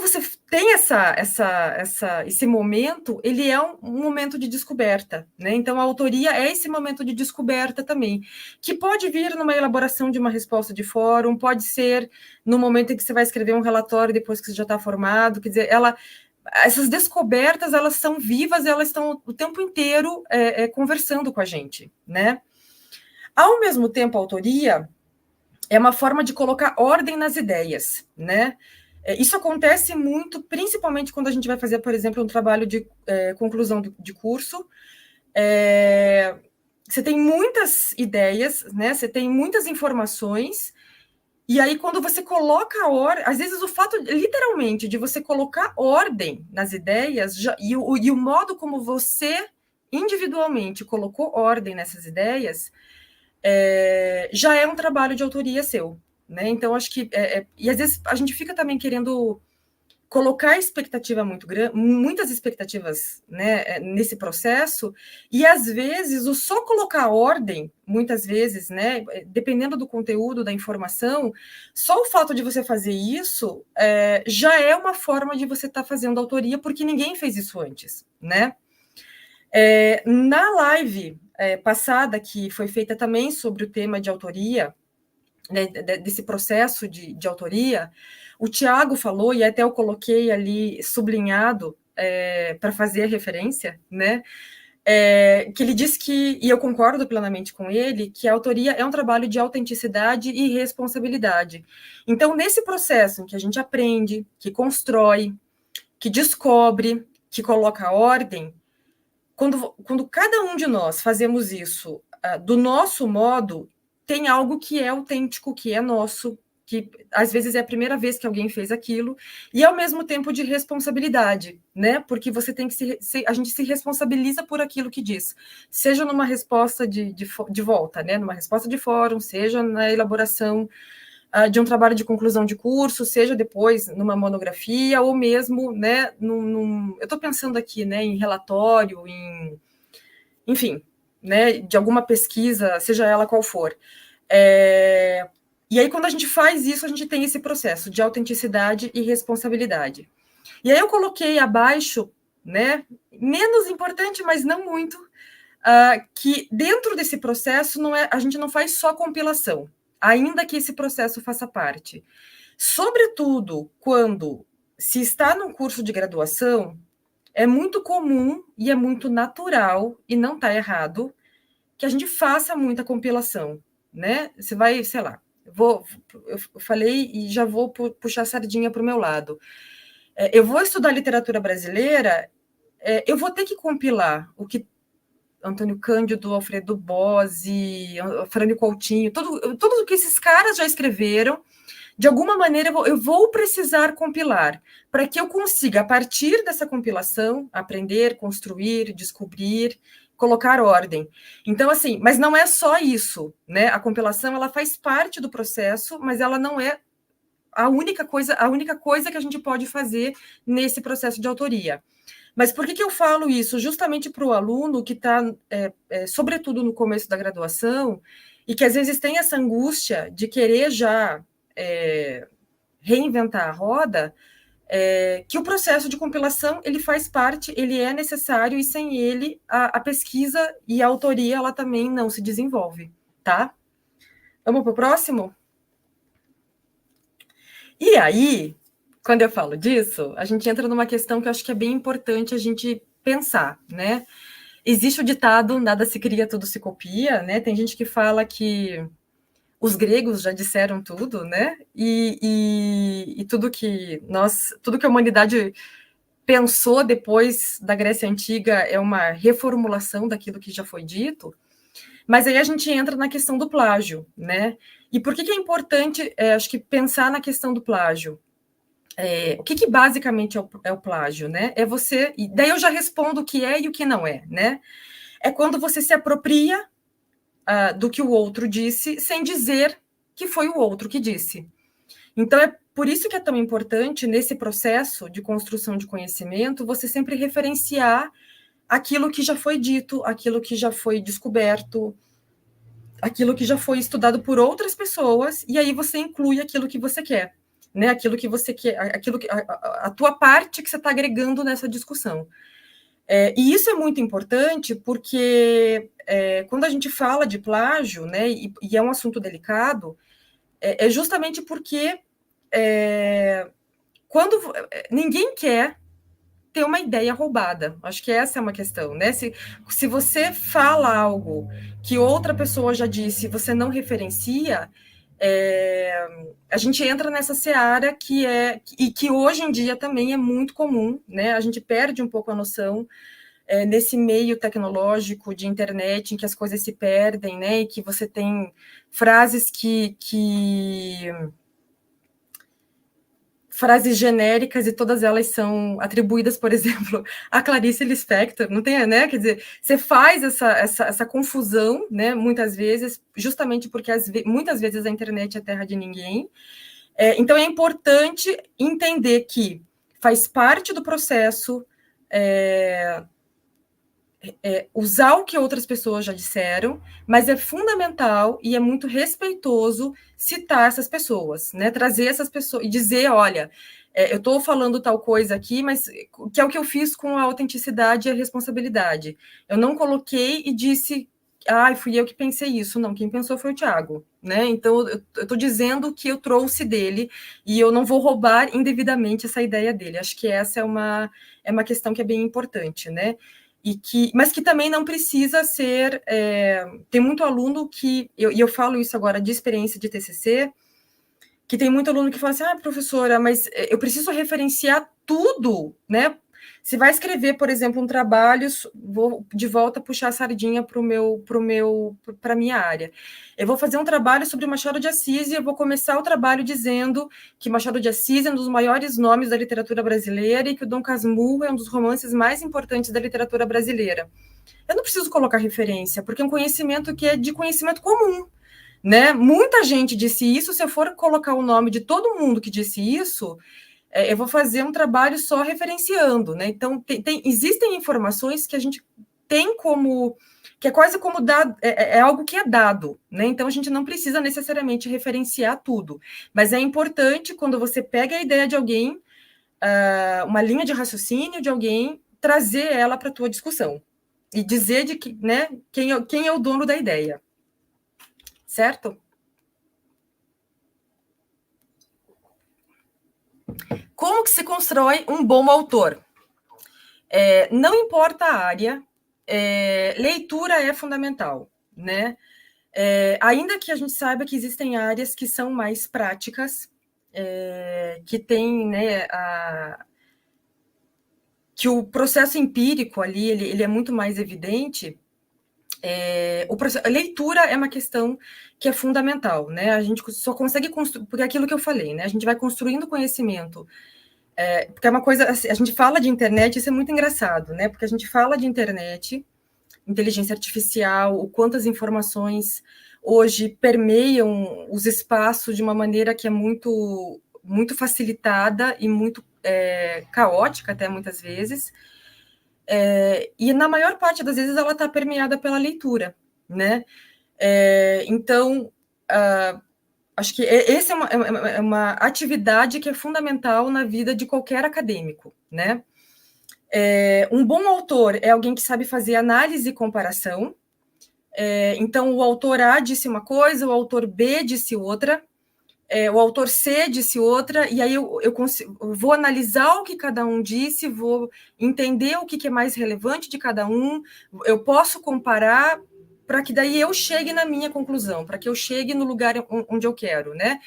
você tem esse momento, ele é um momento de descoberta, né? Então, a autoria é esse momento de descoberta também, que pode vir numa elaboração de uma resposta de fórum, pode ser no momento em que você vai escrever um relatório depois que você já está formado, quer dizer, essas descobertas, elas são vivas, elas estão o tempo inteiro conversando com a gente, né? Ao mesmo tempo, a autoria é uma forma de colocar ordem nas ideias, né? Isso acontece muito, principalmente quando a gente vai fazer, por exemplo, um trabalho de conclusão de curso. Você tem muitas ideias, né? Você tem muitas informações, e aí quando você coloca a ordem, às vezes o fato, literalmente, de você colocar ordem nas ideias, e o modo como você, individualmente, colocou ordem nessas ideias, já é um trabalho de autoria seu, né? Então, acho que... e às vezes a gente fica também querendo colocar expectativa muito grande, muitas expectativas, né, nesse processo, e às vezes o só colocar ordem, muitas vezes, né, dependendo do conteúdo, da informação, só o fato de você fazer isso já é uma forma de você estar fazendo autoria, porque ninguém fez isso antes, né? Na live passada, que foi feita também sobre o tema de autoria, né, desse processo de autoria, o Tiago falou, e até eu coloquei ali sublinhado para fazer a referência, né, que ele diz que, e eu concordo plenamente com ele, que a autoria é um trabalho de autenticidade e responsabilidade. Então, nesse processo em que a gente aprende, que constrói, que descobre, que coloca ordem, quando cada um de nós fazemos isso do nosso modo, tem algo que é autêntico, que é nosso, que às vezes é a primeira vez que alguém fez aquilo, e ao mesmo tempo de responsabilidade, né? Porque você tem que a gente se responsabiliza por aquilo que diz, seja numa resposta de volta, né? Numa resposta de fórum, seja na elaboração de um trabalho de conclusão de curso, seja depois numa monografia, ou mesmo, né? Eu estou pensando aqui, né? Em relatório, enfim, né? De alguma pesquisa, seja ela qual for. E aí, quando a gente faz isso, a gente tem esse processo de autenticidade e responsabilidade. E aí eu coloquei abaixo, né, menos importante, mas não muito, que dentro desse processo a gente não faz só compilação, ainda que esse processo faça parte. Sobretudo quando se está num curso de graduação, é muito comum e é muito natural, e não está errado, que a gente faça muita compilação, né? Você vai, sei lá, eu falei e já vou puxar a sardinha para o meu lado. Eu vou estudar literatura brasileira, eu vou ter que compilar o que Antônio Cândido, Alfredo Bozzi, Frânio Coutinho, tudo o que esses caras já escreveram. De alguma maneira, eu vou precisar compilar, para que eu consiga, a partir dessa compilação, aprender, construir, descobrir, colocar ordem. Então, assim, mas não é só isso, né? A compilação, ela faz parte do processo, mas ela não é a única coisa que a gente pode fazer nesse processo de autoria. Mas por que eu falo isso? Justamente para o aluno que está, sobretudo no começo da graduação, e que às vezes tem essa angústia de querer já reinventar a roda, que o processo de compilação ele faz parte, ele é necessário, e sem ele a pesquisa e a autoria ela também não se desenvolve, tá? Vamos para o próximo? E aí, quando eu falo disso, a gente entra numa questão que eu acho que é bem importante a gente pensar, né? Existe o ditado, nada se cria, tudo se copia, né? Tem gente que fala que os gregos já disseram tudo, né? E tudo que a humanidade pensou depois da Grécia Antiga é uma reformulação daquilo que já foi dito. Mas aí a gente entra na questão do plágio, né? E por que é importante, acho que, pensar na questão do plágio? O que basicamente é o plágio, né? É você... E daí eu já respondo o que é e o que não é, né? É quando você se apropria do que o outro disse, sem dizer que foi o outro que disse. Então, é por isso que é tão importante, nesse processo de construção de conhecimento, você sempre referenciar aquilo que já foi dito, aquilo que já foi descoberto, aquilo que já foi estudado por outras pessoas, e aí você inclui aquilo que você quer, né? Aquilo que você quer, a tua parte que você está agregando nessa discussão. E isso é muito importante porque quando a gente fala de plágio, né, e é um assunto delicado, é justamente porque quando ninguém quer ter uma ideia roubada. Acho que essa é uma questão, né? Se você fala algo que outra pessoa já disse, você não referencia, a gente entra nessa seara que hoje em dia também é muito comum, né? A gente perde um pouco a noção nesse meio tecnológico de internet, em que as coisas se perdem, né? E que você tem frases frases genéricas, e todas elas são atribuídas, por exemplo, a Clarice Lispector, não tem, né? Quer dizer, você faz essa confusão, né? Muitas vezes, justamente porque muitas vezes a internet é terra de ninguém. Então, é importante entender que faz parte do processo usar o que outras pessoas já disseram, mas é fundamental e é muito respeitoso citar essas pessoas, né? Trazer essas pessoas e dizer, olha, eu estou falando tal coisa aqui, mas que é o que eu fiz com a autenticidade e a responsabilidade. Eu não coloquei e disse, fui eu que pensei isso. Não, quem pensou foi o Tiago, né? Então, eu estou dizendo que eu trouxe dele e eu não vou roubar indevidamente essa ideia dele. Acho que essa é uma questão que é bem importante, né? Mas que também não precisa ser... tem muito aluno que... E eu falo isso agora de experiência de TCC, que tem muito aluno que fala assim, professora, mas eu preciso referenciar tudo, né? Se vai escrever, por exemplo, um trabalho, vou de volta puxar a sardinha para a minha área. Eu vou fazer um trabalho sobre Machado de Assis e eu vou começar o trabalho dizendo que Machado de Assis é um dos maiores nomes da literatura brasileira e que o Dom Casmurro é um dos romances mais importantes da literatura brasileira. Eu não preciso colocar referência, porque é um conhecimento que é de conhecimento comum, né? Muita gente disse isso. Se eu for colocar o nome de todo mundo que disse isso, eu vou fazer um trabalho só referenciando, né? Então, existem informações que a gente tem como... que é quase como dado, é algo que é dado, né? Então, a gente não precisa necessariamente referenciar tudo, mas é importante, quando você pega a ideia de alguém, uma linha de raciocínio de alguém, trazer ela para a tua discussão e dizer de que, né, quem é o dono da ideia. Certo? Como que se constrói um bom autor? Não importa a área, leitura é fundamental, né? Ainda que a gente saiba que existem áreas que são mais práticas, que tem, né, que o processo empírico ali, ele é muito mais evidente. A leitura é uma questão que é fundamental, né? A gente só consegue construir, porque é aquilo que eu falei, né? A gente vai construindo conhecimento, porque é uma coisa, assim, a gente fala de internet, isso é muito engraçado, né? Porque a gente fala de internet, inteligência artificial, o quanto as informações hoje permeiam os espaços de uma maneira que é muito, muito facilitada e muito caótica até muitas vezes. E na maior parte das vezes ela está permeada pela leitura, né? Então, acho que essa é uma atividade que é fundamental na vida de qualquer acadêmico, né? Um bom autor é alguém que sabe fazer análise e comparação. Então, o autor A disse uma coisa, o autor B disse outra, o autor C disse outra, e aí eu vou analisar o que cada um disse, vou entender o que é mais relevante de cada um, eu posso comparar para que daí eu chegue na minha conclusão, para que eu chegue no lugar onde eu quero, né?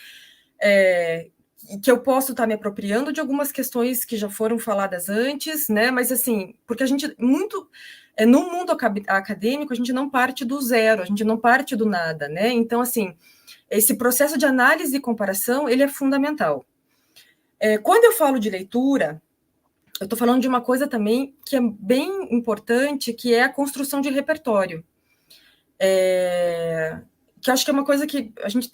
Que eu posso estar me apropriando de algumas questões que já foram faladas antes, né? Mas assim, porque a gente no mundo acadêmico a gente não parte do zero, a gente não parte do nada, né? Então, assim, esse processo de análise e comparação, ele é fundamental. Quando eu falo de leitura, eu estou falando de uma coisa também que é bem importante, que é a construção de repertório. Que acho que é uma coisa que a gente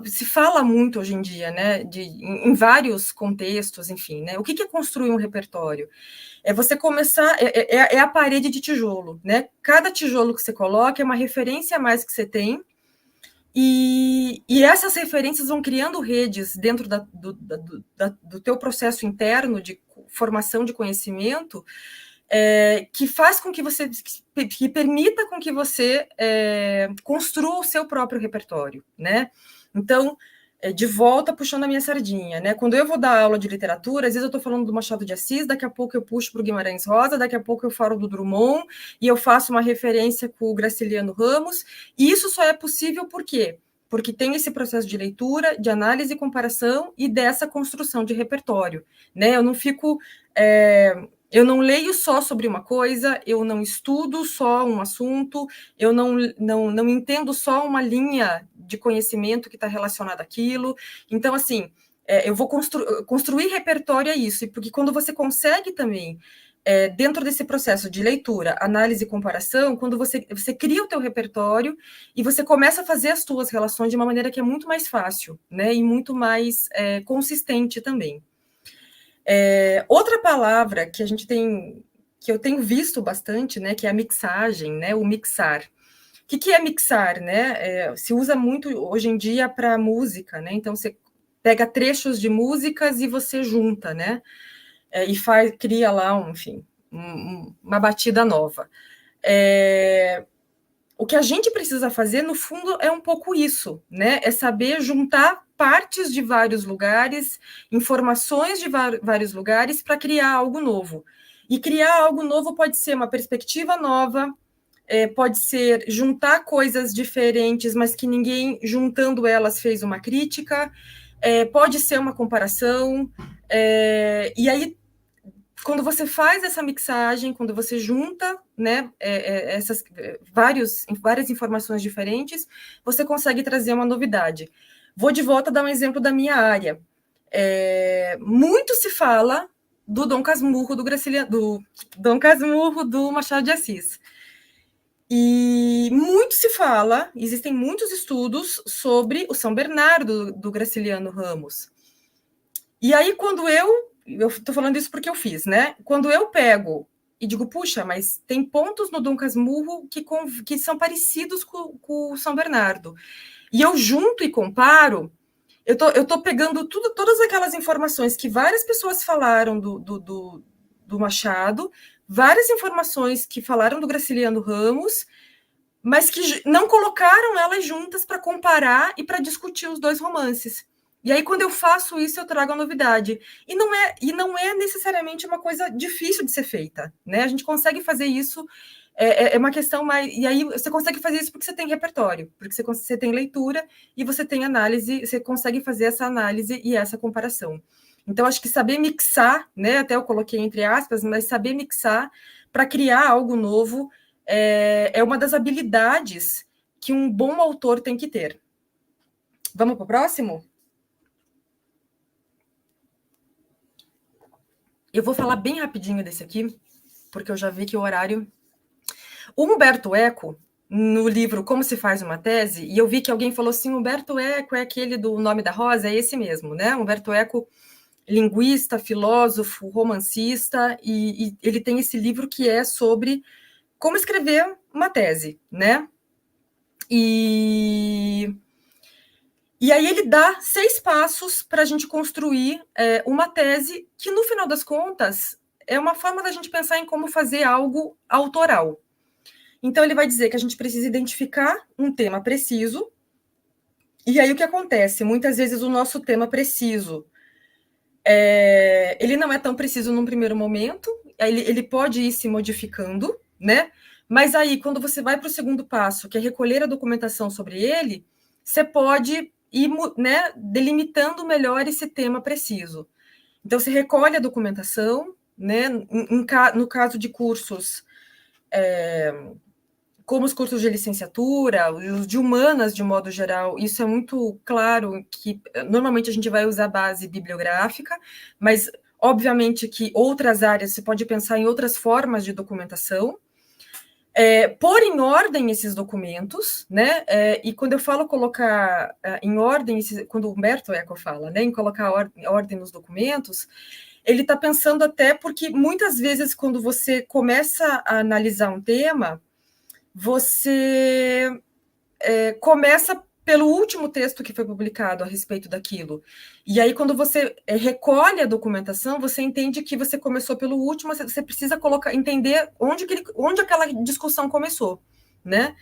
se fala muito hoje em dia, né? Em vários contextos, enfim, né? O que é construir um repertório? É você começar, é a parede de tijolo, né? Cada tijolo que você coloca é uma referência a mais que você tem, e essas referências vão criando redes dentro do teu processo interno de formação de conhecimento, que faz com que você, que permita com que você construa o seu próprio repertório, né? Então, de volta puxando a minha sardinha, né? Quando eu vou dar aula de literatura, às vezes eu estou falando do Machado de Assis, daqui a pouco eu puxo para o Guimarães Rosa, daqui a pouco eu falo do Drummond, e eu faço uma referência com o Graciliano Ramos, e isso só é possível por quê? Porque tem esse processo de leitura, de análise e comparação, e dessa construção de repertório, né? Eu não fico... eu não leio só sobre uma coisa, eu não estudo só um assunto, eu não entendo só uma linha de conhecimento que está relacionada àquilo. Então, assim, eu vou construir repertório a isso, porque quando você consegue também, dentro desse processo de leitura, análise e comparação, quando você cria o teu repertório e você começa a fazer as tuas relações de uma maneira que é muito mais fácil, né, e muito mais consistente também. Outra palavra que que eu tenho visto bastante, né, que é a mixagem, né, o mixar. O que é mixar, né? Se usa muito hoje em dia para música, né? Então você pega trechos de músicas e você junta, né? E cria lá, enfim, uma batida nova. O que a gente precisa fazer, no fundo, é um pouco isso, né? É saber juntar partes de vários lugares, informações de vários lugares para criar algo novo. E criar algo novo pode ser uma perspectiva nova, pode ser juntar coisas diferentes, mas que ninguém, juntando elas, fez uma crítica, pode ser uma comparação, e aí quando você faz essa mixagem, quando você junta, né, essas várias informações diferentes, você consegue trazer uma novidade. Vou de volta dar um exemplo da minha área. Muito se fala do Dom Casmurro do Machado de Assis. E muito se fala, existem muitos estudos sobre o São Bernardo do Graciliano Ramos. E aí, quando eu estou falando isso porque eu fiz, né? Quando eu pego e digo, puxa, mas tem pontos no Dom Casmurro que são parecidos com o São Bernardo. E eu junto e comparo, eu tô pegando todas aquelas informações que várias pessoas falaram do Machado, várias informações que falaram do Graciliano Ramos, mas que não colocaram elas juntas para comparar e para discutir os dois romances. E aí, quando eu faço isso, eu trago a novidade. E não é necessariamente uma coisa difícil de ser feita, né? A gente consegue fazer isso, é uma questão mais... E aí, você consegue fazer isso porque você tem repertório, porque você tem leitura e você tem análise, você consegue fazer essa análise e essa comparação. Então, acho que saber mixar, né? Até eu coloquei entre aspas, mas saber mixar para criar algo novo é uma das habilidades que um bom autor tem que ter. Vamos para o próximo? Eu vou falar bem rapidinho desse aqui, porque eu já vi que o horário... O Humberto Eco, no livro Como se faz uma tese, e eu vi que alguém falou assim, Humberto Eco é aquele do Nome da Rosa, é esse mesmo, né? Humberto Eco, linguista, filósofo, romancista, e ele tem esse livro que é sobre como escrever uma tese, né? E aí ele dá 6 passos para a gente construir uma tese que, no final das contas, é uma forma da gente pensar em como fazer algo autoral. Então, ele vai dizer que a gente precisa identificar um tema preciso, e aí o que acontece? Muitas vezes o nosso tema preciso, ele não é tão preciso num primeiro momento, ele pode ir se modificando, né? Mas aí, quando você vai para o segundo passo, que é recolher a documentação sobre ele, você pode ir, né, delimitando melhor esse tema preciso. Então, você recolhe a documentação, né? No caso de cursos, como os cursos de licenciatura, os de humanas, de modo geral, isso é muito claro que normalmente a gente vai usar base bibliográfica, mas obviamente que outras áreas você pode pensar em outras formas de documentação. Pôr em ordem esses documentos, né? E quando eu falo colocar em ordem, quando o Humberto Eco fala, né, em colocar ordem nos documentos, ele está pensando até porque muitas vezes quando você começa a analisar um tema, você começa pelo último texto que foi publicado a respeito daquilo. E aí, quando você recolhe a documentação, você entende que você começou pelo último, você precisa entender onde aquela discussão começou, né?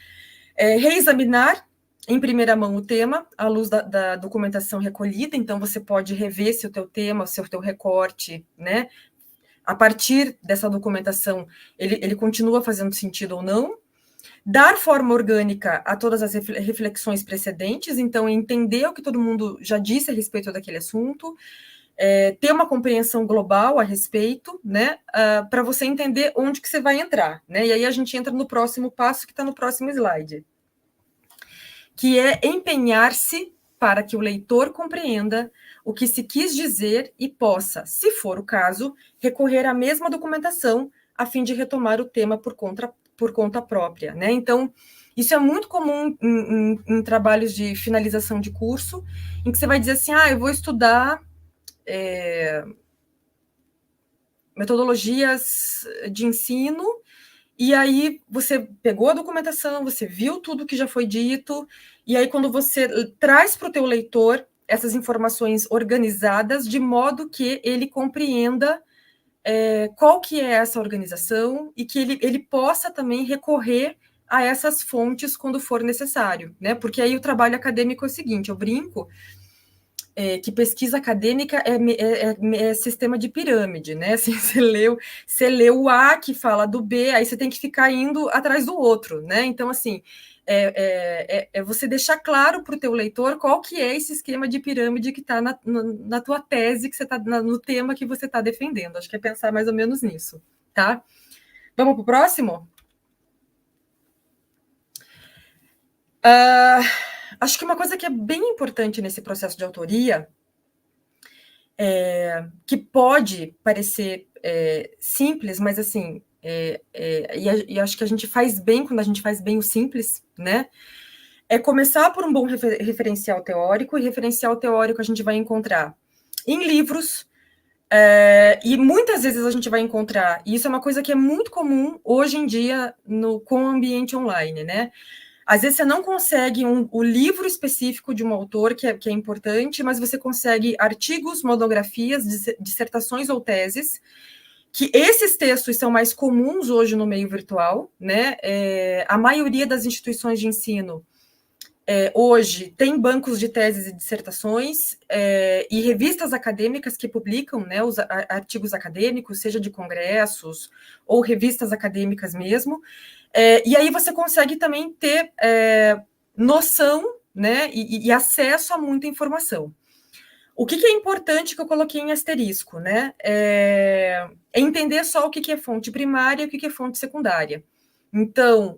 Reexaminar em primeira mão o tema, à luz da documentação recolhida, então você pode rever se o teu tema, se o teu recorte, né? A partir dessa documentação, ele continua fazendo sentido ou não. Dar forma orgânica a todas as reflexões precedentes, então entender o que todo mundo já disse a respeito daquele assunto, ter uma compreensão global a respeito, né, para você entender onde que você vai entrar, né, e aí a gente entra no próximo passo que está no próximo slide, que é empenhar-se para que o leitor compreenda o que se quis dizer e possa, se for o caso, recorrer à mesma documentação a fim de retomar o tema por conta própria, né? Então, isso é muito comum em trabalhos de finalização de curso, em que você vai dizer assim, eu vou estudar metodologias de ensino, e aí você pegou a documentação, você viu tudo que já foi dito, e aí quando você traz para o teu leitor essas informações organizadas, de modo que ele compreenda qual que é essa organização e que ele possa também recorrer a essas fontes quando for necessário, né? Porque aí o trabalho acadêmico é o seguinte, eu brinco que pesquisa acadêmica é sistema de pirâmide, né? Assim, você leu o A que fala do B, aí você tem que ficar indo atrás do outro, né? Então, assim, você deixar claro para o teu leitor qual que é esse esquema de pirâmide que está na tua tese, que você está no tema que você está defendendo. Acho que é pensar mais ou menos nisso, tá? Vamos para o próximo? Acho que uma coisa que é bem importante nesse processo de autoria, que pode parecer simples, mas assim, e acho que a gente faz bem quando a gente faz bem o simples, né? É começar por um bom referencial teórico, e referencial teórico a gente vai encontrar em livros, e muitas vezes a gente vai encontrar, e isso é uma coisa que é muito comum hoje em dia com o ambiente online, né? Às vezes você não consegue o livro específico de um autor, que é importante, mas você consegue artigos, monografias, dissertações ou teses, que esses textos são mais comuns hoje no meio virtual, né? A maioria das instituições de ensino hoje tem bancos de teses e dissertações e revistas acadêmicas que publicam, né, os artigos acadêmicos, seja de congressos ou revistas acadêmicas mesmo. E aí você consegue também ter noção, né, e acesso a muita informação. O que é importante que eu coloquei em asterisco, né, é entender só o que é fonte primária e o que é fonte secundária. Então,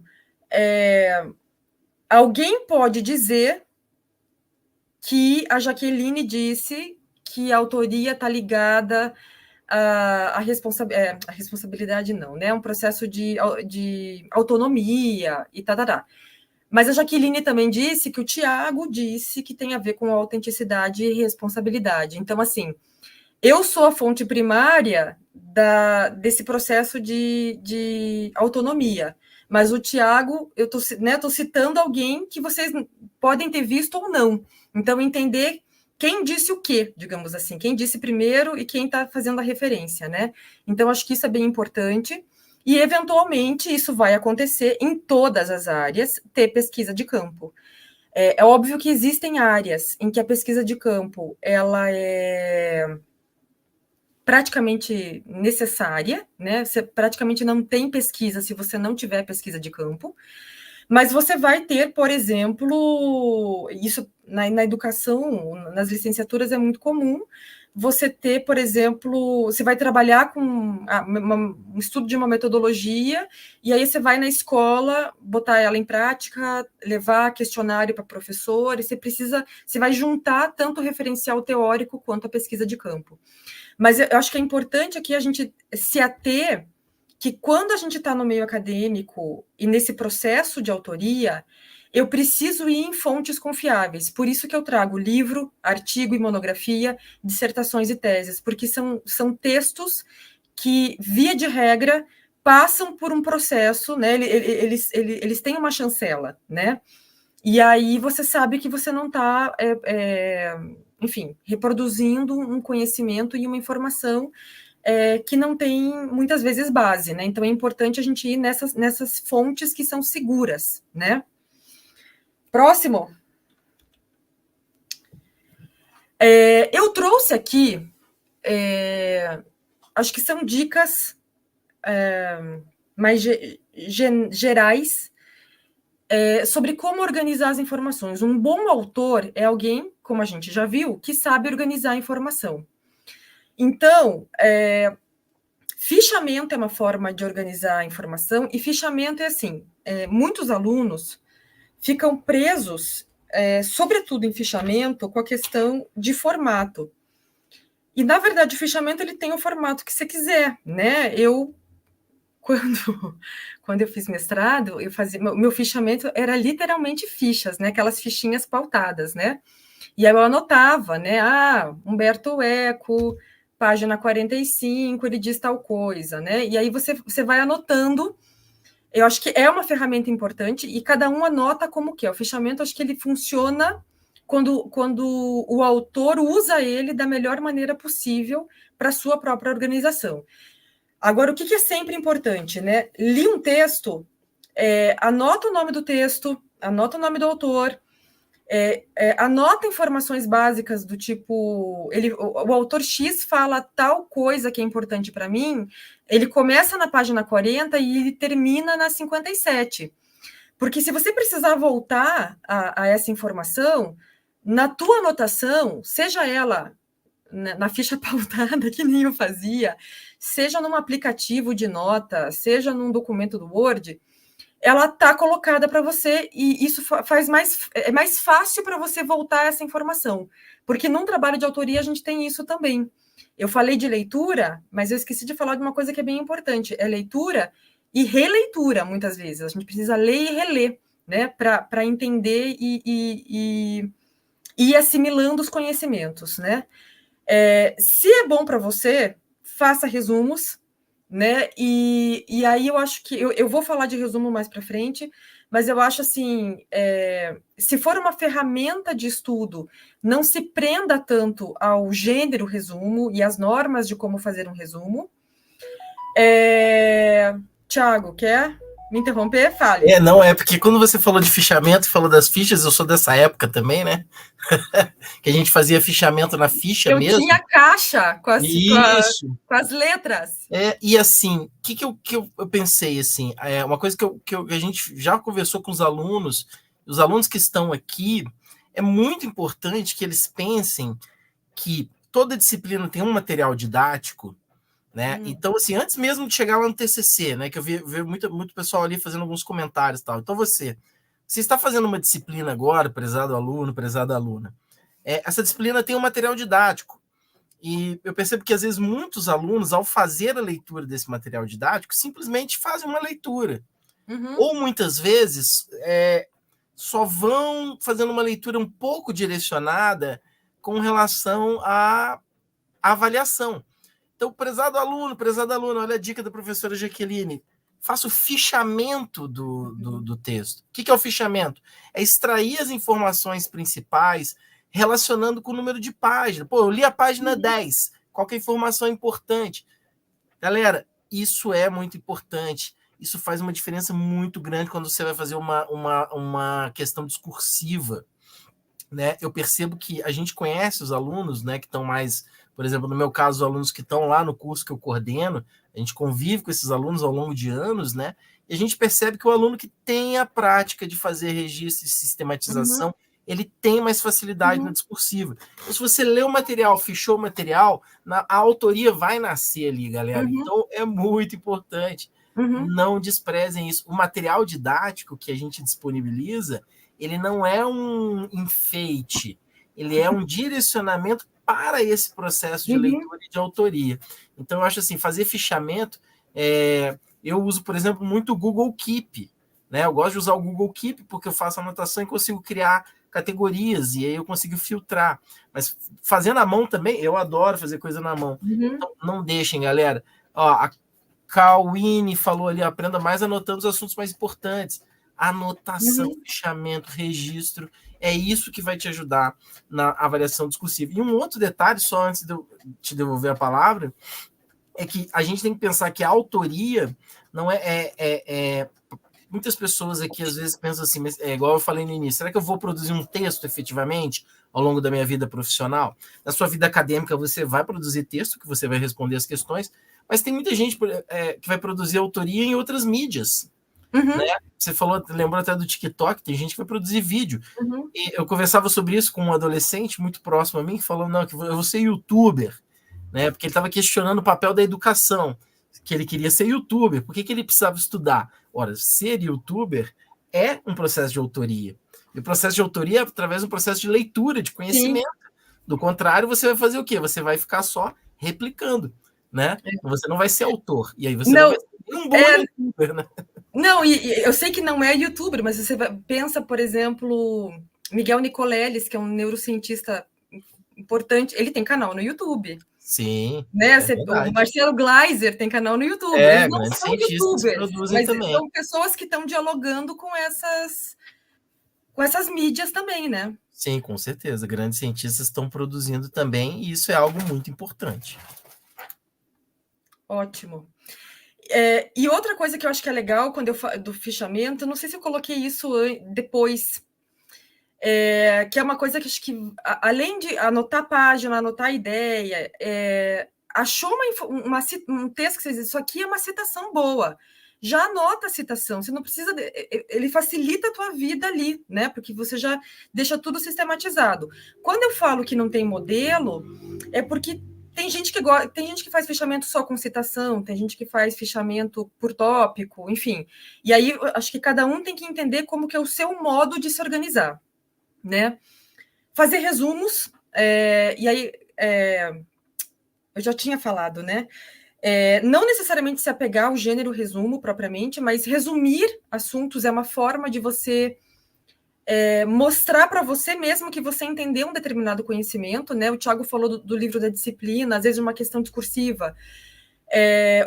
alguém pode dizer que a Jaqueline disse que a autoria está ligada a responsabilidade, não, né? Um processo de autonomia e tal. Mas a Jaqueline também disse que o Tiago disse que tem a ver com autenticidade e responsabilidade. Então, assim, eu sou a fonte primária desse processo de autonomia. Mas o Tiago, eu estou citando alguém que vocês podem ter visto ou não. Então, entender quem disse o quê, digamos assim, quem disse primeiro e quem está fazendo a referência, né? Então, acho que isso é bem importante. E, eventualmente, isso vai acontecer em todas as áreas, ter pesquisa de campo. É óbvio que existem áreas em que a pesquisa de campo ela é praticamente necessária, né? Você praticamente não tem pesquisa se você não tiver pesquisa de campo, mas você vai ter, por exemplo, isso na educação, nas licenciaturas é muito comum, você ter, por exemplo, você vai trabalhar com um estudo de uma metodologia, e aí você vai na escola, botar ela em prática, levar questionário para professor, e você vai juntar tanto o referencial teórico quanto a pesquisa de campo. Mas eu acho que é importante aqui a gente se ater que quando a gente está no meio acadêmico e nesse processo de autoria, eu preciso ir em fontes confiáveis. Por isso que eu trago livro, artigo e monografia, dissertações e teses, porque são textos que, via de regra, passam por um processo, né? Eles têm uma chancela, né? E aí você sabe que você não está enfim, reproduzindo um conhecimento e uma informação que não tem, muitas vezes, base, né? Então, é importante a gente ir nessas fontes que são seguras, né? Próximo. Eu trouxe aqui, acho que são dicas mais gerais sobre como organizar as informações. Um bom autor é alguém, como a gente já viu, que sabe organizar a informação. Então, fichamento é uma forma de organizar a informação, e fichamento é assim, muitos alunos ficam presos, sobretudo em fichamento, com a questão de formato. E, na verdade, o fichamento ele tem o formato que você quiser, né? Quando eu fiz mestrado, meu fichamento era literalmente fichas, né? Aquelas fichinhas pautadas, né? E aí eu anotava, né? Humberto Eco, página 45, ele diz tal coisa, né? E aí você vai anotando. Eu acho que é uma ferramenta importante e cada um anota como que é. O fichamento, acho que ele funciona quando o autor usa ele da melhor maneira possível para a sua própria organização. Agora, o que é sempre importante, né? Li um texto, anota o nome do texto, anota o nome do autor, Anota informações básicas do tipo, o autor X fala tal coisa que é importante para mim, ele começa na página 40 e ele termina na 57. Porque se você precisar voltar a essa informação, na tua anotação, seja ela na ficha pautada, que nem eu fazia, seja num aplicativo de nota, seja num documento do Word, ela está colocada para você e isso é mais fácil para você voltar a essa informação. Porque num trabalho de autoria a gente tem isso também. Eu falei de leitura, mas eu esqueci de falar de uma coisa que é bem importante. É leitura e releitura, muitas vezes. A gente precisa ler e reler, né? Para entender e ir assimilando os conhecimentos, né? Se é bom para você, faça resumos, né? E aí eu acho que eu vou falar de resumo mais para frente, mas eu acho assim, se for uma ferramenta de estudo, não se prenda tanto ao gênero resumo e às normas de como fazer um resumo. Tiago, quer me interromper? Fale. Não, porque quando você falou de fichamento, falou das fichas, eu sou dessa época também, né? Que a gente fazia fichamento na ficha eu mesmo. Tinha caixa com Isso. Com as letras. E assim, o que eu pensei, assim, uma coisa que a gente já conversou com os alunos que estão aqui, é muito importante que eles pensem que toda disciplina tem um material didático, né? Então, assim, antes mesmo de chegar lá no TCC, né, que eu vi muito pessoal ali fazendo alguns comentários e tal. Então, você está fazendo uma disciplina agora, prezado aluno, prezada aluna, essa disciplina tem um material didático. E eu percebo que, às vezes, muitos alunos, ao fazer a leitura desse material didático, simplesmente fazem uma leitura. Ou, muitas vezes, só vão fazendo uma leitura um pouco direcionada com relação à avaliação. Então, prezado aluno, olha a dica da professora Jaqueline. Faça o fichamento do texto. O que é o fichamento? É extrair as informações principais relacionando com o número de página. Pô, eu li a página 10. Qual que é a informação importante? Galera, isso é muito importante. Isso faz uma diferença muito grande quando você vai fazer uma questão discursiva. Né? Eu percebo que a gente conhece os alunos, né, que estão mais, por exemplo, no meu caso, os alunos que estão lá no curso que eu coordeno, a gente convive com esses alunos ao longo de anos, né? E a gente percebe que o aluno que tem a prática de fazer registro e sistematização, ele tem mais facilidade na discursiva. Então, se você lê o material, fichou o material, a autoria vai nascer ali, galera. Então, é muito importante. Não desprezem isso. O material didático que a gente disponibiliza, ele não é um enfeite, ele é um direcionamento para esse processo de leitura e de autoria. Então, eu acho assim, fazer fichamento, eu uso, por exemplo, muito o Google Keep. Né? Eu gosto de usar o Google Keep porque eu faço anotação e consigo criar categorias, e aí eu consigo filtrar. Mas fazendo à mão também, eu adoro fazer coisa na mão. Então, não deixem, galera. Ó, a Cauine falou ali, aprenda mais anotando os assuntos mais importantes. Anotação, fichamento, registro, é isso que vai te ajudar na avaliação discursiva. E um outro detalhe, só antes de eu te devolver a palavra, é que a gente tem que pensar que a autoria não muitas pessoas aqui às vezes pensam assim, mas igual eu falei no início, será que eu vou produzir um texto efetivamente ao longo da minha vida profissional? Na sua vida acadêmica você vai produzir texto, que você vai responder as questões, mas tem muita gente que vai produzir autoria em outras mídias. Né? Você falou, lembrou até do TikTok, tem gente que vai produzir vídeo. E eu conversava sobre isso com um adolescente muito próximo a mim, que falou, não, que eu vou ser youtuber, né? Porque ele estava questionando o papel da educação, que ele queria ser youtuber, por que ele precisava estudar? Ora, ser youtuber é um processo de autoria. E o processo de autoria é através do processo de leitura, de conhecimento. Sim. Do contrário, você vai fazer o quê? Você vai ficar só replicando, né? Você não vai ser autor. E aí você não vai ser um bom youtuber, né? Não, e eu sei que não é youtuber, mas você pensa, por exemplo, Miguel Nicoleles, que é um neurocientista importante, ele tem canal no YouTube. Sim. Né? O Marcelo Gleiser tem canal no YouTube. Eles não são youtubers, mas também. São pessoas que estão dialogando com essas mídias também, né? Sim, com certeza. Grandes cientistas estão produzindo também, e isso é algo muito importante. Ótimo. E outra coisa que eu acho que é legal quando eu falo do fichamento, não sei se eu coloquei isso depois. que é uma coisa que acho que, além de anotar a página, anotar a ideia, achou um texto que você diz, isso aqui é uma citação boa. Já anota a citação, você não precisa. Ele facilita a tua vida ali, né? Porque você já deixa tudo sistematizado. Quando eu falo que não tem modelo, é porque tem gente que faz fichamento só com citação, tem gente que faz fichamento por tópico, enfim. E aí acho que cada um tem que entender como que é o seu modo de se organizar, né? Fazer resumos, e aí eu já tinha falado, né? Não necessariamente se apegar ao gênero resumo propriamente, mas resumir assuntos é uma forma de você mostrar para você mesmo que você entendeu um determinado conhecimento, né? O Thiago falou do livro da disciplina, às vezes uma questão discursiva.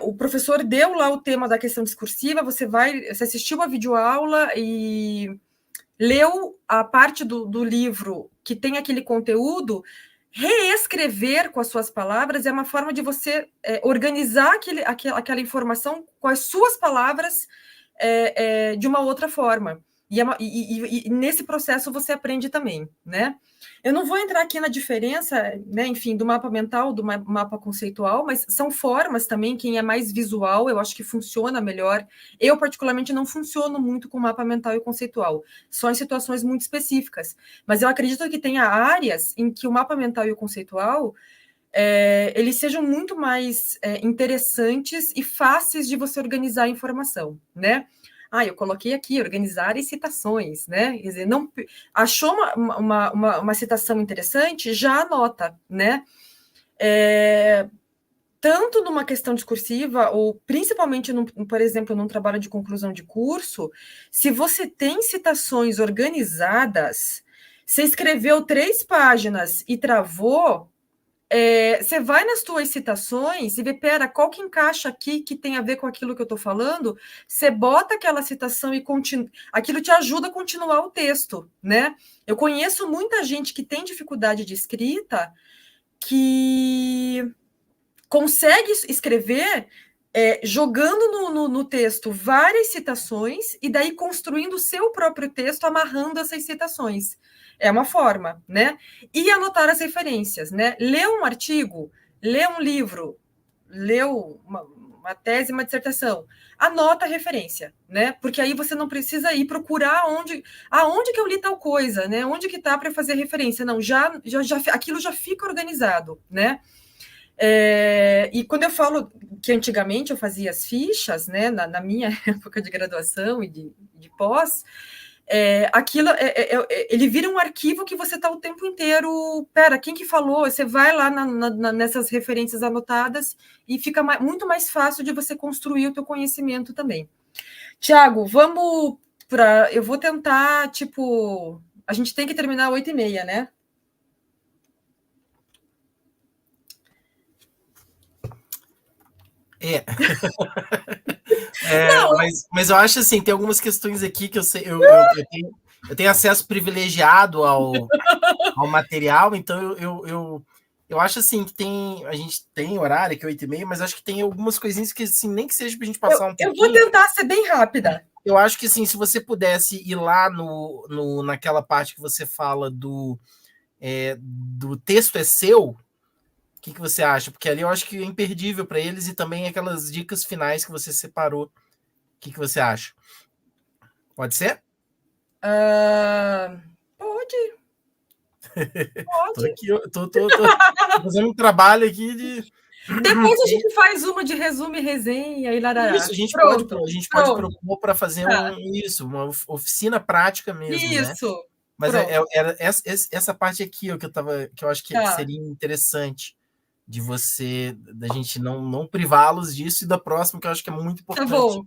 O professor deu lá o tema da questão discursiva, você assistiu a videoaula e leu a parte do livro que tem aquele conteúdo. Reescrever com as suas palavras é uma forma de você organizar aquela informação com as suas palavras de uma outra forma. E nesse processo você aprende também, né? Eu não vou entrar aqui na diferença, né, enfim, do mapa mental, do mapa conceitual, mas são formas também. Quem é mais visual, eu acho que funciona melhor. Eu, particularmente, não funciono muito com mapa mental e conceitual, só em situações muito específicas. Mas eu acredito que tenha áreas em que o mapa mental e o conceitual eles sejam muito mais interessantes e fáceis de você organizar a informação, né? Eu coloquei aqui, organizar e citações, né? Quer dizer, não, achou uma citação interessante, já anota, né? Tanto numa questão discursiva, ou principalmente, por exemplo, num trabalho de conclusão de curso, se você tem citações organizadas, você escreveu 3 páginas e travou, você vai nas tuas citações e vê, pera, qual que encaixa aqui que tem a ver com aquilo que eu estou falando? Você bota aquela citação e aquilo te ajuda a continuar o texto, né? Eu conheço muita gente que tem dificuldade de escrita que consegue escrever jogando no texto várias citações e daí construindo o seu próprio texto, amarrando essas citações. É uma forma, né? E anotar as referências, né? Ler um artigo, ler um livro, ler uma tese, uma dissertação, anota a referência, né? Porque aí você não precisa ir procurar aonde que eu li tal coisa, né? Onde que tá para fazer referência? Não, aquilo já fica organizado, né? E quando eu falo que antigamente eu fazia as fichas, né, na minha época de graduação e de pós, aquilo ele vira um arquivo que você está o tempo inteiro. Pera, quem que falou? Você vai lá nessas referências anotadas e fica muito mais fácil de você construir o teu conhecimento também. Tiago, vamos para. Eu vou tentar, a gente tem que terminar 8h30, né? Mas eu acho assim, tem algumas questões aqui que eu sei, eu tenho acesso privilegiado ao material, então eu acho assim que a gente tem horário que é 8h30, mas acho que tem algumas coisinhas que assim, nem que seja pra gente passar um pouquinho. Eu vou tentar ser bem rápida. Eu acho que assim, se você pudesse ir lá naquela parte que você fala do texto é seu, o que você acha? Porque ali eu acho que é imperdível para eles e também aquelas dicas finais que você separou. O que você acha? Pode ser? Pode. Tô aqui, tô fazendo um trabalho aqui de... Depois a gente faz uma de resumo e resenha e larará. Isso, a gente pode propor para fazer uma oficina prática mesmo, isso, né? Mas era essa parte aqui que eu acho que seria interessante da gente não privá-los disso, e da próxima, que eu acho que é muito importante. Tá bom.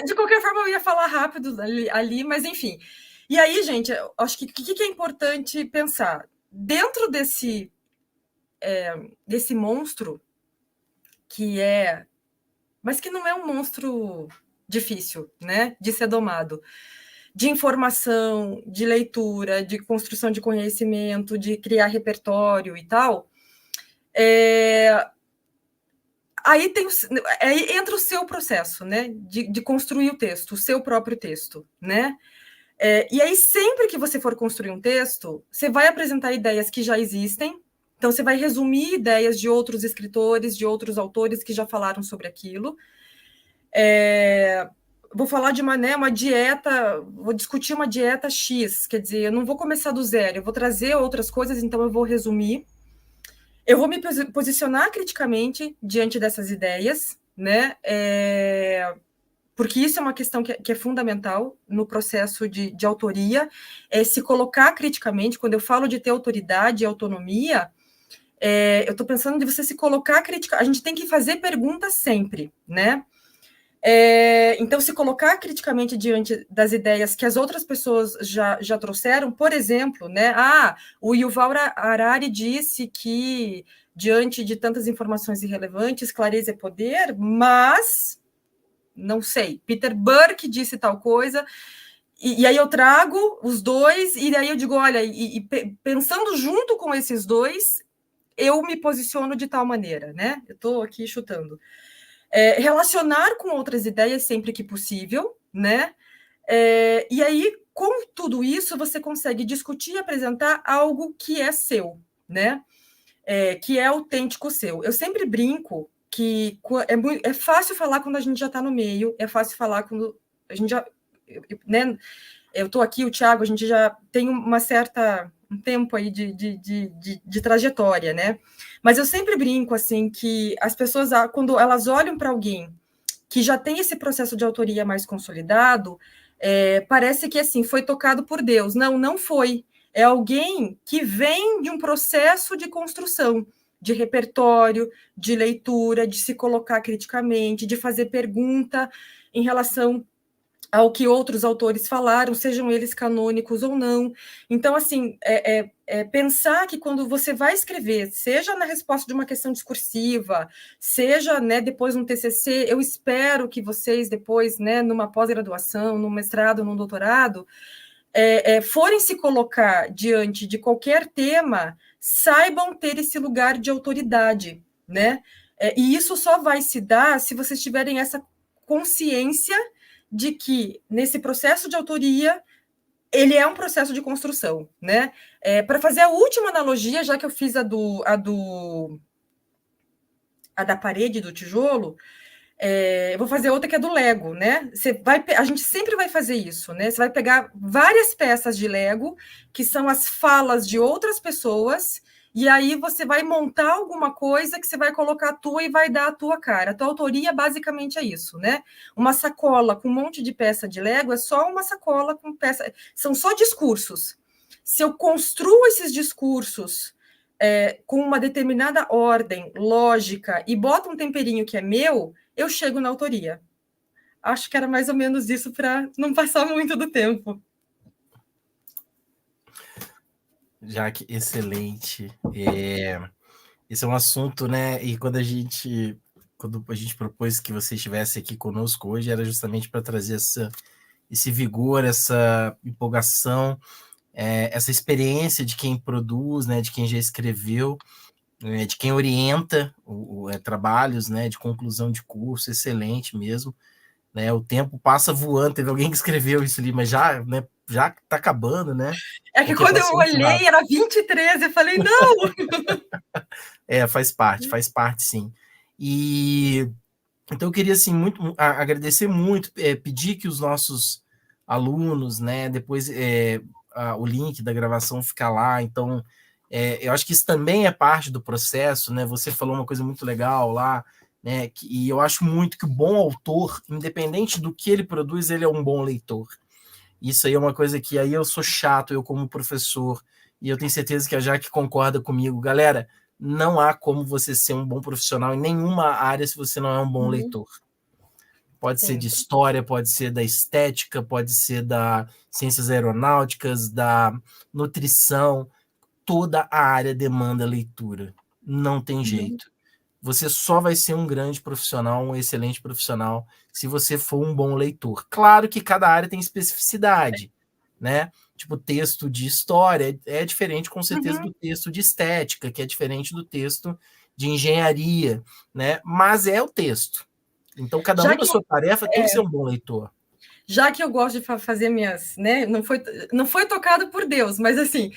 De qualquer forma, eu ia falar rápido ali, mas enfim. E aí, gente, eu acho que o que é importante pensar? Dentro desse monstro mas que não é um monstro difícil, né, de ser domado, de informação, de leitura, de construção de conhecimento, de criar repertório e tal, aí entra o seu processo, né, de construir o texto, o seu próprio texto, né? E aí, sempre que você for construir um texto, você vai apresentar ideias que já existem, então você vai resumir ideias de outros escritores, de outros autores que já falaram sobre aquilo. Vou falar de uma dieta, vou discutir uma dieta X, quer dizer, eu não vou começar do zero, eu vou trazer outras coisas, então eu vou resumir. Eu vou me posicionar criticamente diante dessas ideias, né? Porque isso é uma questão que é fundamental no processo de autoria, se colocar criticamente. Quando eu falo de ter autoridade e autonomia, eu estou pensando de você se colocar criticamente. A gente tem que fazer perguntas sempre, né? Então, se colocar criticamente diante das ideias que as outras pessoas já trouxeram, por exemplo, né? O Yuval Harari disse que, diante de tantas informações irrelevantes, clareza é poder, mas não sei, Peter Burke disse tal coisa, e aí eu trago os dois, e aí eu digo, olha, pensando junto com esses dois, eu me posiciono de tal maneira, né? Eu estou aqui chutando. Relacionar com outras ideias sempre que possível, né? E aí, com tudo isso, você consegue discutir e apresentar algo que é seu, né? Que é autêntico seu. Eu sempre brinco que é fácil falar quando a gente já está no meio, é fácil falar quando a gente já... né? Eu estou aqui, o Thiago, a gente já tem um tempo aí de trajetória, né? Mas eu sempre brinco, assim, que as pessoas, quando elas olham para alguém que já tem esse processo de autoria mais consolidado, parece que, assim, foi tocado por Deus. Não, não foi. É alguém que vem de um processo de construção, de repertório, de leitura, de se colocar criticamente, de fazer pergunta em relação ao que outros autores falaram, sejam eles canônicos ou não. Então, assim, pensar que quando você vai escrever, seja na resposta de uma questão discursiva, seja, né, depois no TCC, eu espero que vocês depois, né, numa pós-graduação, num mestrado, num doutorado, forem se colocar diante de qualquer tema, saibam ter esse lugar de autoridade, né? E isso só vai se dar se vocês tiverem essa consciência de que, nesse processo de autoria, ele é um processo de construção, né? Para fazer a última analogia, já que eu fiz a da parede, do tijolo, eu vou fazer outra que é do Lego, né? A gente sempre vai fazer isso, né? Você vai pegar várias peças de Lego, que são as falas de outras pessoas, e aí você vai montar alguma coisa que você vai colocar a tua e vai dar a tua cara. A tua autoria basicamente é isso, né? Uma sacola com um monte de peça de Lego é só uma sacola com peça... São só discursos. Se eu construo esses discursos com uma determinada ordem, lógica, e boto um temperinho que é meu, eu chego na autoria. Acho que era mais ou menos isso para não passar muito do tempo. Jaque, excelente. Esse é um assunto, né? E quando a gente propôs que você estivesse aqui conosco hoje, era justamente para trazer esse vigor, essa empolgação, essa experiência de quem produz, né? De quem já escreveu, de quem orienta trabalhos, né? De conclusão de curso, excelente mesmo. Né, o tempo passa voando. Teve alguém que escreveu isso ali, mas já está acabando, né? É que quando eu olhei, era 23, eu falei, não! Faz parte, sim. E então eu queria, assim, agradecer muito, pedir que os nossos alunos, né, depois o link da gravação fica lá, então eu acho que isso também é parte do processo, né? Você falou uma coisa muito legal lá, né? E eu acho muito que o bom autor, independente do que ele produz, ele é um bom leitor. Isso aí é uma coisa que aí eu sou chato, eu como professor, e eu tenho certeza que a Jaque concorda comigo. Galera, não há como você ser um bom profissional em nenhuma área se você não é um bom leitor. Pode ser de história, pode ser da estética, pode ser da ciências aeronáuticas, da nutrição. Toda a área demanda leitura. Não tem jeito. Você só vai ser um grande profissional, um excelente profissional, se você for um bom leitor. Claro que cada área tem especificidade, né? Tipo, texto de história é diferente, com certeza, do texto de estética, que é diferente do texto de engenharia, né? Mas é o texto. Então, cada um da sua tarefa tem que ser um bom leitor. já que eu gosto de fazer minhas, né? Não foi tocado por Deus, mas assim,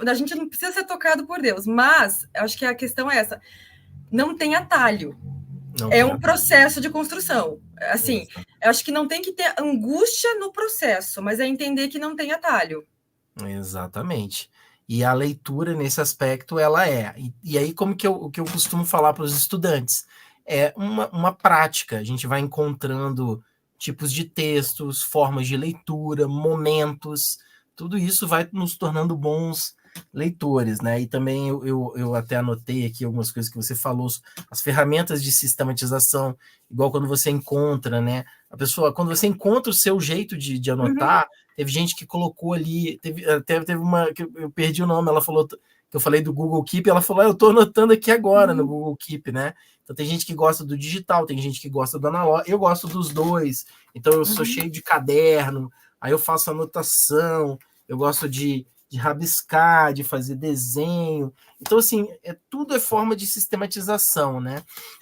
a gente não precisa ser tocado por Deus, mas acho que a questão é essa: não tem atalho. É um processo de construção. Assim, eu acho que não tem que ter angústia no processo, mas é entender que não tem atalho. Exatamente. E a leitura, nesse aspecto, ela é. E aí, como que eu costumo falar para os estudantes? É uma prática. A gente vai encontrando tipos de textos, formas de leitura, momentos. Tudo isso vai nos tornando bons leitores, né? E também eu até anotei aqui algumas coisas que você falou, as ferramentas de sistematização, igual quando você encontra, né? A pessoa, quando você encontra o seu jeito de anotar, teve gente que colocou ali, teve uma, que eu perdi o nome, ela falou, que eu falei do Google Keep, ela falou, eu estou anotando aqui agora no Google Keep, né? Então tem gente que gosta do digital, tem gente que gosta do analógico, eu gosto dos dois, então eu sou cheio de caderno, aí eu faço anotação, eu gosto de rabiscar, de fazer desenho. Então, assim, tudo é forma de sistematização, né?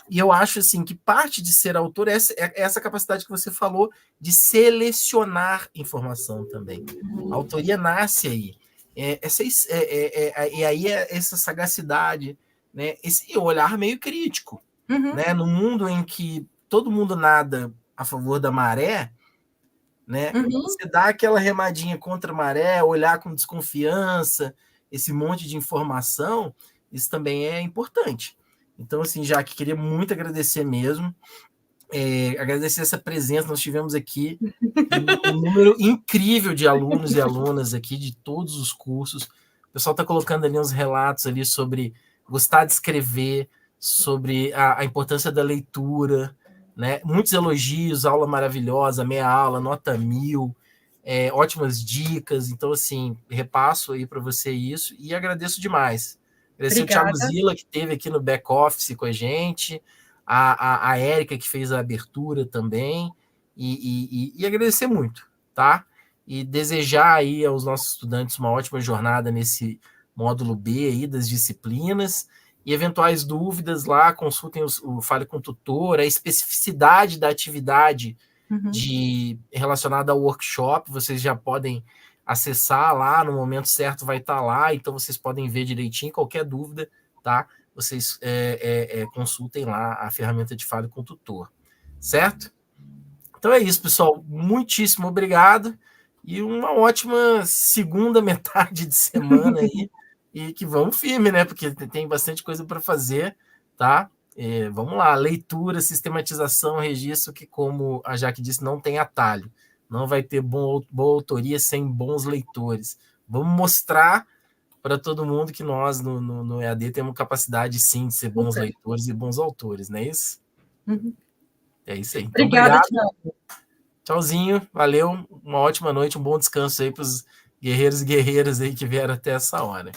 E eu acho, assim, que parte de ser autor é essa capacidade que você falou de selecionar informação também. A autoria nasce aí. E aí é essa sagacidade, né? Esse olhar meio crítico, né? No mundo em que todo mundo nada a favor da maré, né? Você dá aquela remadinha contra a maré, olhar com desconfiança, esse monte de informação, isso também é importante. Então, assim, Jaque, queria muito agradecer mesmo, agradecer essa presença, nós tivemos aqui um número incrível de alunos e alunas aqui, de todos os cursos, o pessoal está colocando ali uns relatos ali sobre gostar de escrever, sobre a importância da leitura, né? Muitos elogios, aula maravilhosa, meia aula, nota 1000, ótimas dicas. Então, assim, repasso aí para você isso e agradeço demais. Agradecer o Thiago Zilla, que esteve aqui no back-office com a gente, a Érica, que fez a abertura também, e agradecer muito, tá? E desejar aí aos nossos estudantes uma ótima jornada nesse módulo B aí das disciplinas. E eventuais dúvidas lá, consultem o Fale com o Tutor, a especificidade da atividade relacionada ao workshop, vocês já podem acessar lá, no momento certo vai estar lá, então vocês podem ver direitinho, qualquer dúvida, tá? Vocês consultem lá a ferramenta de Fale com o Tutor, certo? Então é isso, pessoal, muitíssimo obrigado e uma ótima segunda metade de semana aí. E que vamos firme, né? Porque tem bastante coisa para fazer, tá? Vamos lá, leitura, sistematização, registro, que, como a Jaque disse, não tem atalho. Não vai ter boa autoria sem bons leitores. Vamos mostrar para todo mundo que nós, no EAD, temos capacidade, sim, de ser bons leitores e bons autores, não é isso? É isso aí. Então, obrigada, obrigado. Tchauzinho, valeu, uma ótima noite, um bom descanso aí para os guerreiros e guerreiras aí que vieram até essa hora.